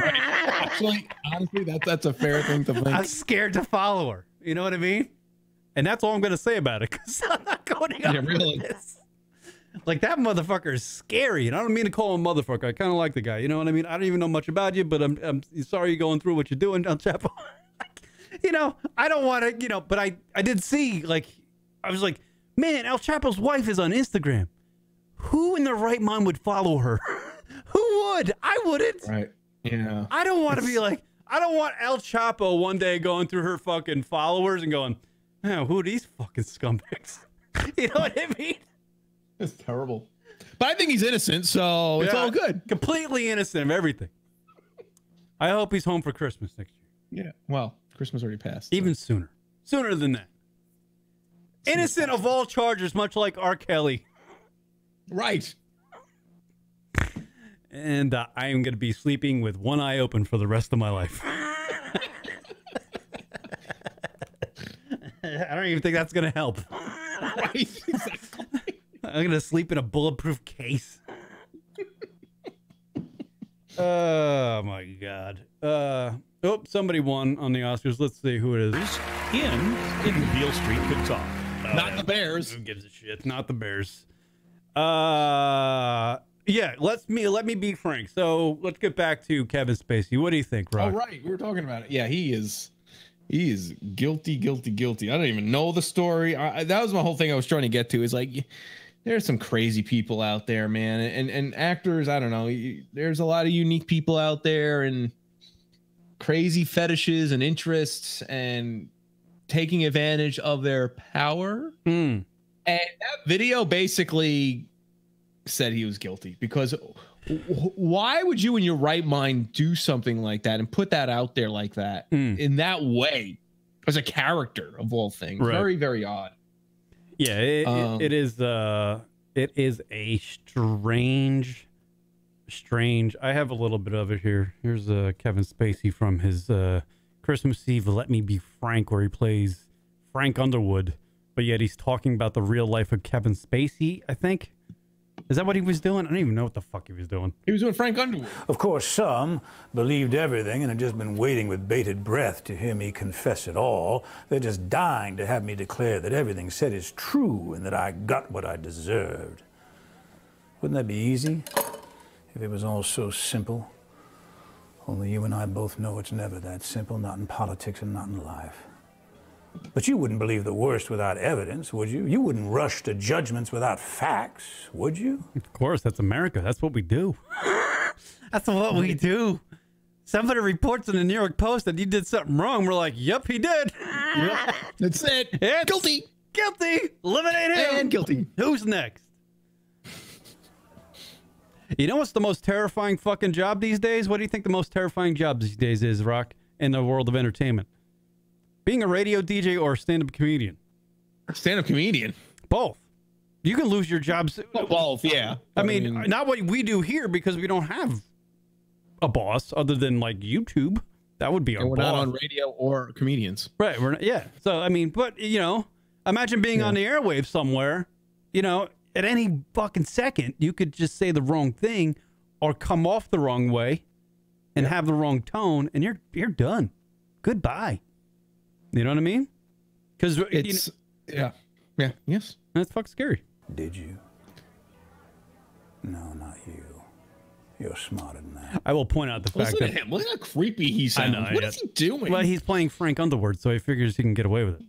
Right. Actually, honestly, that's a fair thing to think. I'm scared to follow her. You know what I mean? And that's all I'm going to say about it because I'm not going on really. This. Like that motherfucker is scary, and I don't mean to call him motherfucker. I kind of like the guy. You know what I mean? I don't even know much about you, but I'm sorry you're going through what you're doing, El Chapo. I don't want to, but I did see, I was like, man, El Chapo's wife is on Instagram. Who in their right mind would follow her? Who would? I wouldn't. Right. Yeah. I don't want to be like, I don't want El Chapo one day going through her fucking followers and going, oh, who are these fucking scumbags? You know what I mean? It's terrible. But I think he's innocent, so it's all good. Completely innocent of everything. I hope he's home for Christmas next year. Yeah. Well, Christmas already passed. Even sooner. Sooner than that. Innocent of all charges, much like R. Kelly. Right. And I am going to be sleeping with one eye open for the rest of my life. I don't even think that's going to help. Right. Exactly. I'm going to sleep in a bulletproof case. Oh, my God. Somebody won on the Oscars. Let's see who it is. In Beale Street Could Talk. Not the Bears. Who gives a shit? Not the Bears. Yeah, let me be frank. So let's get back to Kevin Spacey. What do you think, Rock? Oh, right. We were talking about it. Yeah, he is guilty. I don't even know the story. That was my whole thing I was trying to get to is like, there's some crazy people out there, man. And actors, I don't know. There's a lot of unique people out there and crazy fetishes and interests and taking advantage of their power. And that video basically said he was guilty because why would you in your right mind do something like that and put that out there like that in that way? as a character of all things. Right. Very, very odd. Yeah, it is a strange. I have a little bit of it here. Here's Kevin Spacey from his Christmas Eve Let Me Be Frank, where he plays Frank Underwood, but yet he's talking about the real life of Kevin Spacey, I think. Is that what he was doing? I don't even know what the fuck he was doing. He was doing Frank Underwood. Of course, some believed everything and had just been waiting with bated breath to hear me confess it all. They're just dying to have me declare that everything said is true and that I got what I deserved. Wouldn't that be easy if it was all so simple? Only you and I both know it's never that simple, not in politics and not in life. But you wouldn't believe the worst without evidence, would you? You wouldn't rush to judgments without facts, would you? Of course, that's America. That's what we do. That's what we do. Somebody reports in the New York Post that you did something wrong. We're like, yep, he did. Yep. That's it. It's guilty. Guilty. Eliminate him. And guilty. Who's next? You know what's the most terrifying fucking job these days? What do you think the most terrifying job these days is, Rock, in the world of entertainment? Being a radio DJ or a stand-up comedian? Stand-up comedian. Both. You can lose your jobs. Both, yeah. I mean, not what we do here because we don't have a boss other than like YouTube. That would be our boss. We're not on radio or comedians. Right. We're not, yeah. So, I mean, but, you know, imagine being on the airwaves somewhere, you know, at any fucking second, you could just say the wrong thing or come off the wrong way and have the wrong tone and you're done. Goodbye. You know what I mean? Because it's yes. That's fucking scary. Did you? No, not you. You're smarter than that. I will point out the fact Listen that to him. Look how creepy he sounds. What is he doing? Well, he's playing Frank Underwood, so he figures he can get away with it.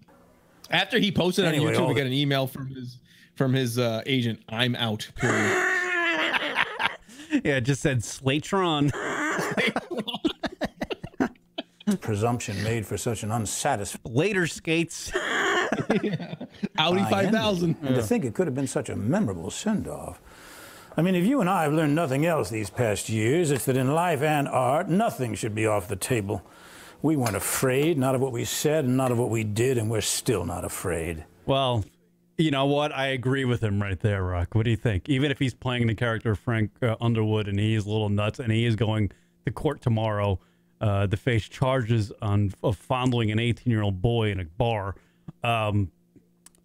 After he posted on Anyway, YouTube, we got an email from his agent. I'm out. Period. Yeah, it just said Slatron. Presumption made for such an unsatisfying. Later skates. Audi 5000. And to think it could have been such a memorable send-off. I mean, if you and I have learned nothing else these past years, it's that in life and art, nothing should be off the table. We weren't afraid, not of what we said and not of what we did, and we're still not afraid. Well, you know what? I agree with him right there, Rock. What do you think? Even if he's playing the character of Frank Underwood and he is a little nuts and he is going to court tomorrow to face charges of fondling an 18-year-old boy in a bar, I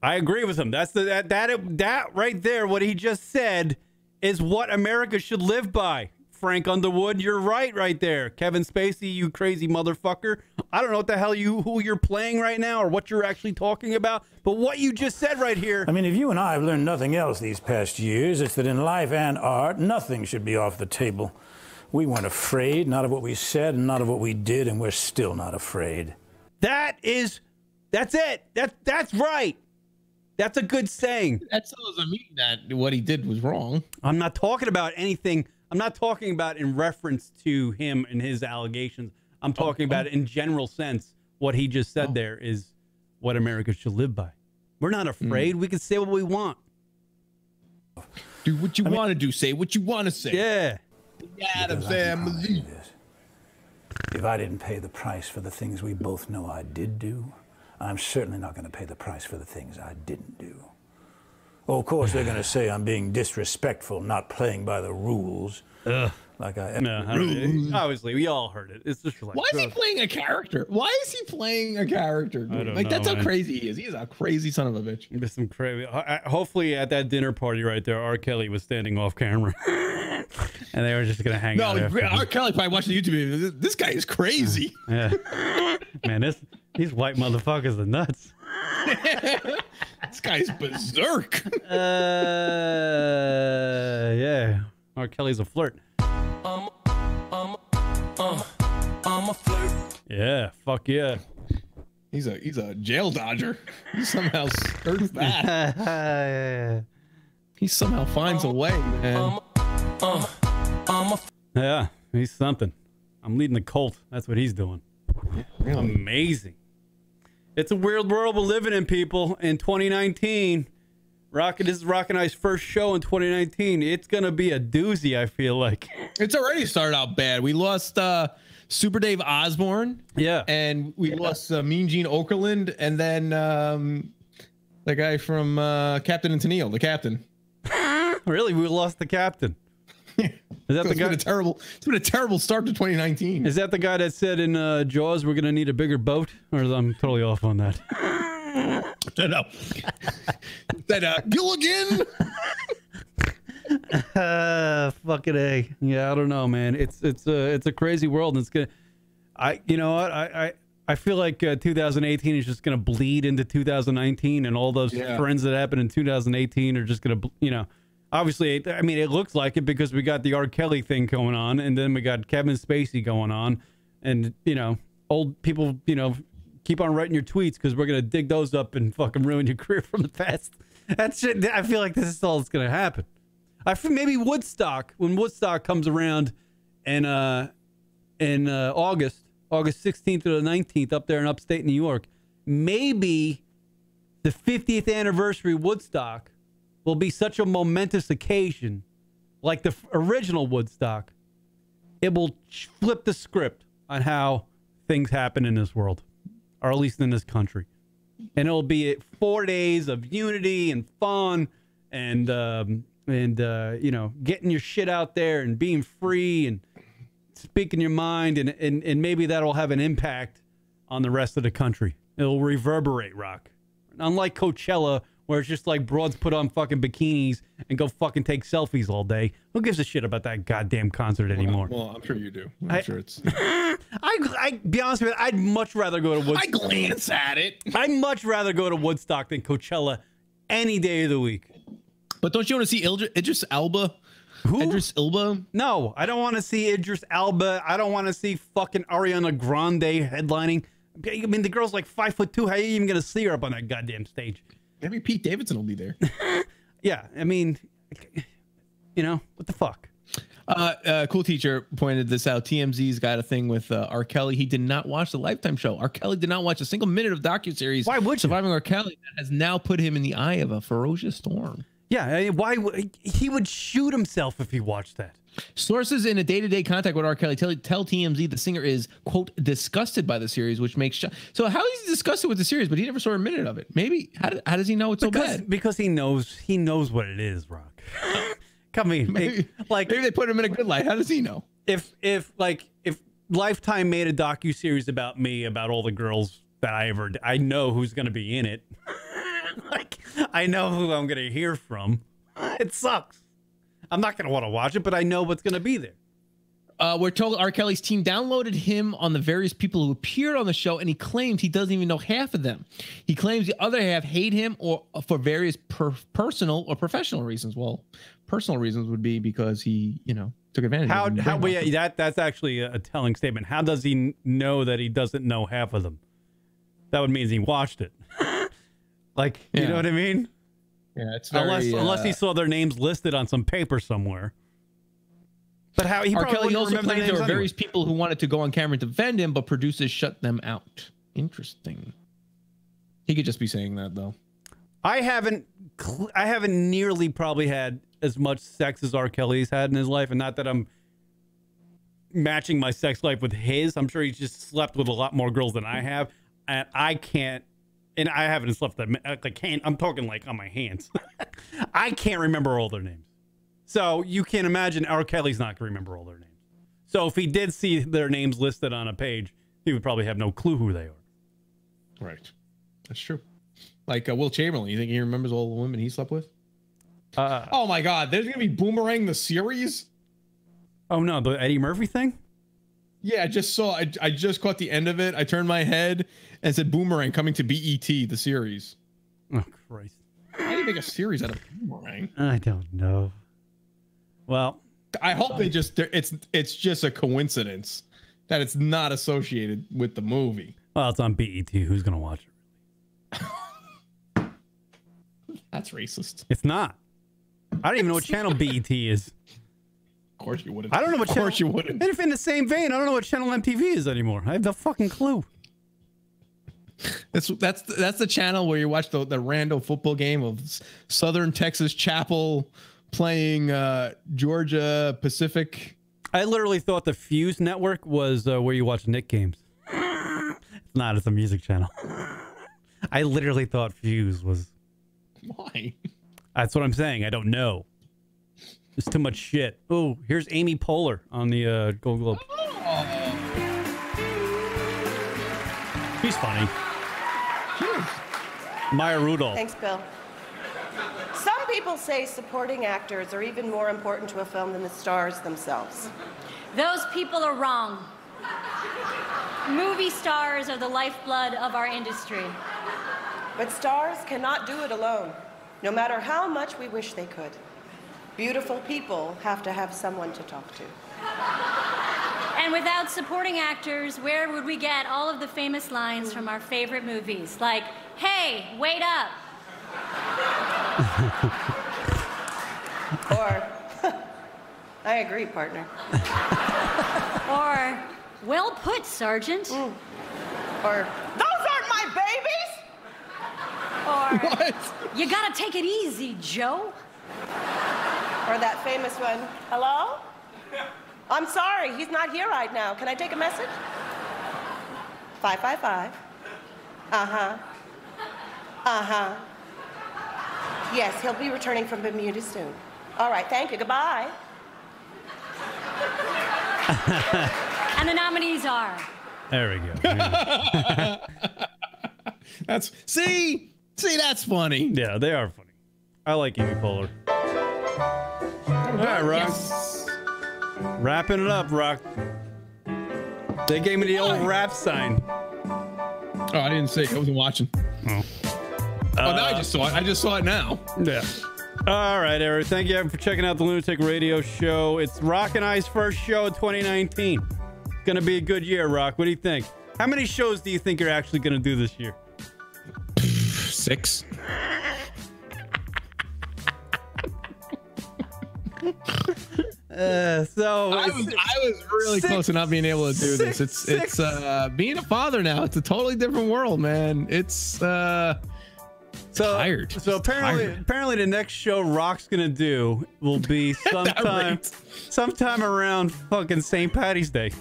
agree with him. That's that right there. What he just said is what America should live by. Frank Underwood, you're right there. Kevin Spacey, you crazy motherfucker. I don't know what the hell who you're playing right now or what you're actually talking about, but what you just said right here. I mean, if you and I have learned nothing else these past years, it's that in life and art, nothing should be off the table. We weren't afraid, not of what we said and not of what we did, and we're still not afraid. That's it. That's right. That's a good saying. That still doesn't mean that what he did was wrong. I'm not talking about anything. I'm not talking about in reference to him and his allegations. I'm talking about in general sense. What he just said there is what America should live by. We're not afraid. We can say what we want. Do what you want to do. Say what you want to say. Yeah. Adam's family. If I didn't pay the price for the things we both know I did do, I'm certainly not going to pay the price for the things I didn't do. Oh, of course, they're going to say I'm being disrespectful, not playing by the rules. Like I am. No, obviously, we all heard it. It's just like, why is he playing a character? Why is he playing a character? Like, that's how crazy he is. He is a crazy son of a bitch. There's some crazy. Hopefully, at that dinner party right there, R. Kelly was standing off camera, and they were just gonna hang out. No, R. Kelly probably watched the YouTube video. This guy is crazy. Yeah, man, these white motherfuckers are nuts. This guy's berserk. Yeah, R. Kelly's a flirt. I'm a flirt. Yeah, fuck yeah. He's a jail dodger. He somehow skirts that. He somehow finds a way, man. Yeah, he's something. I'm leading the cult. That's what he's doing. Yeah, really. Amazing. It's a weird world we're living in, people. In 2019, this is Rock and I's first show in 2019. It's gonna be a doozy, I feel like. It's already started out bad. We lost Super Dave Osborne. Yeah. And we lost Mean Gene Okerlund, and then the guy from Captain and Tennille, the captain. Really? We lost the captain. Is that the guy? It's been a terrible start to 2019. Is that the guy that said in Jaws we're gonna need a bigger boat? Or I'm totally off on that. No. That Gilligan. Fucking A. Yeah, I don't know, man. It's a crazy world, and it's gonna. You know what? I feel like 2018 is just gonna bleed into 2019, and all those trends that happened in 2018 are just gonna, you know. Obviously, I mean, it looks like it because we got the R. Kelly thing going on, and then we got Kevin Spacey going on, and, you know, old people, you know, keep on writing your tweets because we're going to dig those up and fucking ruin your career from the past. That's shit. I feel like this is all that's going to happen. I feel maybe Woodstock, when Woodstock comes around in August 16th to the 19th up there in upstate New York, maybe the 50th anniversary Woodstock will be such a momentous occasion, like the original Woodstock, it will flip the script on how things happen in this world, or at least in this country. And it'll be 4 days of unity and fun and you know, getting your shit out there and being free and speaking your mind, and maybe that'll have an impact on the rest of the country. It'll reverberate, Rock. Unlike Coachella, where it's just like broads put on fucking bikinis and go fucking take selfies all day. Who gives a shit about that goddamn concert anymore? Well, I'm sure you do. I'm sure it's... I be honest with you, I'd much rather go to Woodstock. I glance at it. I'd much rather go to Woodstock than Coachella any day of the week. But don't you want to see Idris Elba? Who? Idris Elba? No, I don't want to see Idris Elba. I don't want to see fucking Ariana Grande headlining. I mean, the girl's like 5'2". How are you even going to see her up on that goddamn stage? Maybe Pete Davidson will be there. Yeah, I mean, you know, what the fuck? Cool Teacher pointed this out. TMZ's got a thing with R. Kelly. He did not watch the Lifetime show. R. Kelly did not watch a single minute of docuseries. Why would you? Surviving R. Kelly that has now put him in the eye of a ferocious storm. Yeah, why he would shoot himself if he watched that. Sources in a day-to-day contact with R. Kelly tell TMZ the singer is, quote, disgusted by the series, which makes... So how is he disgusted with the series, but he never saw a minute of it? Maybe, how does he know it's so bad? Because he knows what it is, Rock. Come on, maybe they put him in a good light. How does he know? If Lifetime made a docuseries about me, about all the girls that I know who's going to be in it. Like, I know who I'm going to hear from. It sucks. I'm not going to want to watch it, but I know what's going to be there. We're told R. Kelly's team downloaded him on the various people who appeared on the show, and he claims he doesn't even know half of them. He claims the other half hate him or for various personal or professional reasons. Well, personal reasons would be because he, you know, took advantage of him. Well, yeah, that's actually a telling statement. How does he know that he doesn't know half of them? That would mean he watched it. Like, you know what I mean? Yeah, it's very, unless he saw their names listed on some paper somewhere. But how he R. Kelly also remember claimed there were various people who wanted to go on camera and defend him, but producers shut them out. Interesting. He could just be saying that though. I haven't nearly probably had as much sex as R. Kelly's had in his life, and not that I'm matching my sex life with his. I'm sure he's just slept with a lot more girls than I have, and I can't. And I haven't slept that. I'm talking like on my hands. I can't remember all their names. So you can't imagine R. Kelly's not going to remember all their names. So if he did see their names listed on a page, he would probably have no clue who they are. Right. That's true. Like Will Chamberlain. You think he remembers all the women he slept with? Oh my God. There's going to be Boomerang the series? Oh no, the Eddie Murphy thing? Yeah, I just saw. I just caught the end of it. I turned my head and said Boomerang coming to BET, the series. Oh, Christ. How do you make a series out of Boomerang? I don't know. Well, I hope they just, it's just a coincidence that it's not associated with the movie. Well, it's on BET. Who's going to watch it? That's racist. It's not. I don't even know what channel BET is. Of course you wouldn't. I don't know what channel. Of course you wouldn't. If in the same vein, I don't know what channel MTV is anymore. I have no fucking clue. That's the channel where you watch the random football game of Southern Texas Chapel playing Georgia Pacific. I literally thought the Fuse Network was where you watch Nick games. It's not. It's a music channel. I literally thought Fuse was. Why? That's what I'm saying. I don't know. There's too much shit. Oh, here's Amy Poehler on the Gold Globe. She's funny. Maya Rudolph. Thanks, Bill. Some people say supporting actors are even more important to a film than the stars themselves. Those people are wrong. Movie stars are the lifeblood of our industry. But stars cannot do it alone, no matter how much we wish they could. Beautiful people have to have someone to talk to. And without supporting actors, where would we get all of the famous lines from our favorite movies? Like, hey, wait up. Or, I agree, partner. Or, well put, Sergeant. Or, those aren't my babies! Or, What? You gotta take it easy, Joe. Or that famous one, hello? I'm sorry, he's not here right now. Can I take a message? 555. Uh-huh. Uh-huh. Yes, he'll be returning from Bermuda soon. All right, thank you. Goodbye. And the nominees are... There we go. See, that's funny. Yeah, they are funny. I like Amy Poehler. All right, Rock. Yes. Wrapping it up, Rock. They gave me the old rap sign. Oh, I didn't see it. I wasn't watching. Oh. Now I just saw it. I just saw it now. Yeah. All right, Eric. Thank you for checking out the Lunatic Radio Show. It's Rock and I's first show of 2019. It's going to be a good year, Rock. What do you think? How many shows do you think you're actually going to do this year? 6. So I was really close to not being able to do this. It's being a father now. It's a totally different world, man. It's tired. So apparently the next show Rock's gonna do will be sometime around fucking St. Patty's Day.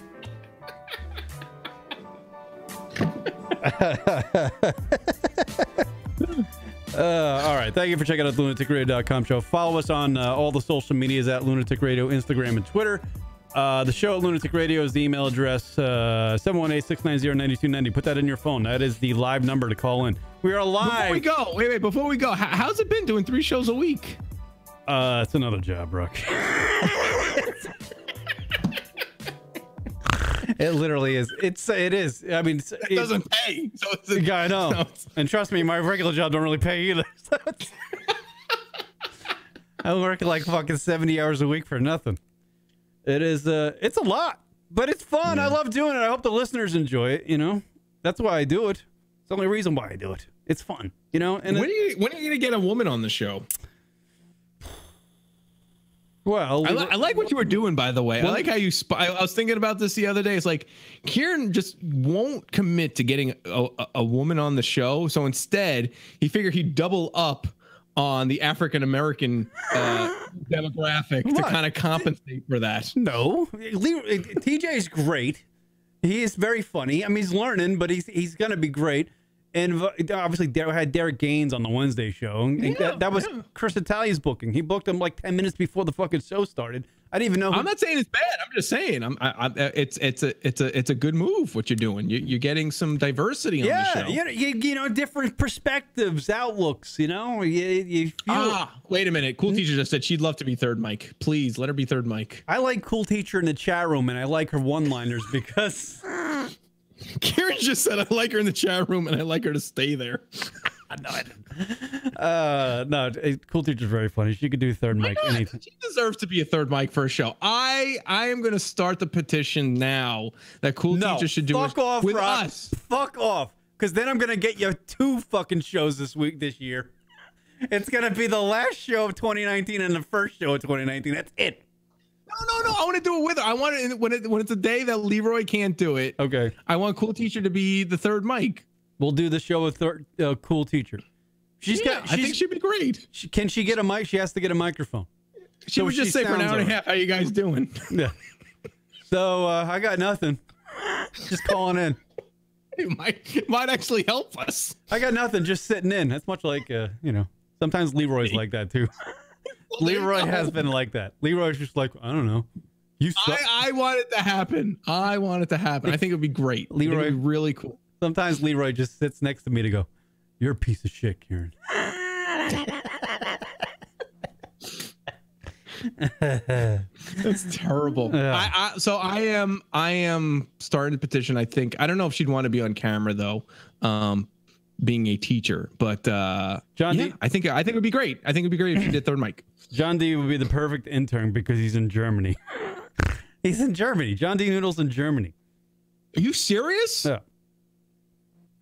All right. Thank you for checking out the lunaticradio.com show. Follow us on all the social medias at Lunatic Radio, Instagram, and Twitter. The show at Lunatic Radio is the email address 718-690-9290. Put that in your phone. That is the live number to call in. We are live. Before we go, how's it been doing 3 shows a week? It's another job, Rook. It literally is. It is. I mean, it doesn't pay. So it's I know. And trust me, my regular job don't really pay either. So I work like fucking 70 hours a week for nothing. It is. It's a lot, but it's fun. I love doing it. I hope the listeners enjoy it. You know, that's why I do it. It's the only reason why I do it. It's fun. You know. And when are you gonna get a woman on the show? Well, I like what you were doing, by the way. I like how you. I was thinking about this the other day. It's like Kieran just won't commit to getting a woman on the show. So instead, he figured he'd double up on the African American demographic to kind of compensate for that. No, TJ is great. He is very funny. I mean, he's learning, but he's gonna be great. And obviously, had Derek Gaines on the Wednesday show. And that was Chris Italia's booking. He booked him like 10 minutes before the fucking show started. I didn't even know. I'm not saying it's bad. I'm just saying it's a good move. What you're doing, you're getting some diversity on the show. You know, different perspectives, outlooks. You know, you feel. Wait a minute. Cool Teacher just said she'd love to be third mic. Please let her be third mic. I like Cool Teacher in the chat room, and I like her one-liners because. Karen just said I like her in the chat room and I like her to stay there. No, I didn't. No, Cool Teacher's very funny. She could do third mic anything. She deserves to be a third mic for a show. I am going to start the petition now that Cool Teacher should do it with us. Fuck off, because then I'm going to get you 2 fucking shows this year. It's going to be the last show of 2019 and the first show of 2019. That's it. No. I want to do it with her. I want it when it's a day that Leroy can't do it. Okay. I want Cool Teacher to be the third mic. We'll do the show with Cool Teacher. I think she'd be great. Can she get a mic? She has to get a microphone. She would just say for an hour and a half, "How you guys doing?" Yeah. So I got nothing. Just calling in. It might actually help us. I got nothing. Just sitting in. That's much like sometimes Leroy's like that too. Leroy has been like that. Leroy's just like, I don't know. I want it to happen. I think it would be great. Leroy, be really cool. Sometimes Leroy just sits next to me to go, "You're a piece of shit, Kieran." That's terrible. Yeah. I am starting to petition. I don't know if she'd want to be on camera though, being a teacher. But John D, I think it would be great. I think it'd be great if she did third mic. John D would be the perfect intern because he's in Germany. He's in Germany. John D. Noodle's in Germany. Are you serious? Yeah.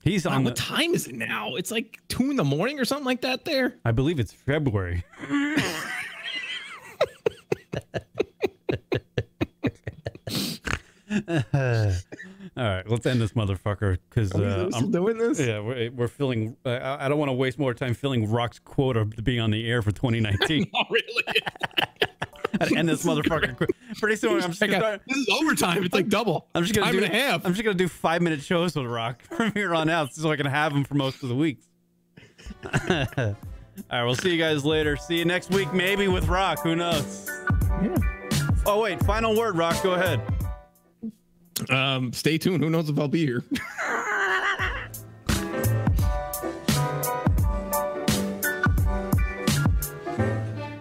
He's on. What time is it now? It's like 2 a.m. or something like that there. I believe it's February. All right, let's end this motherfucker because I'm doing this. Yeah, we're filling. I don't want to waste more time filling Rock's quota to being on the air for 2019. Not really. I'd end this motherfucker. Pretty soon, I'm just gonna this is overtime. It's like double. I'm just gonna time do and a half. I'm just gonna do 5-minute shows with Rock from here on out, so I can have him for most of the weeks. All right, we'll see you guys later. See you next week, maybe with Rock. Who knows? Yeah. Oh wait, final word, Rock. Go ahead. Stay tuned. Who knows if I'll be here?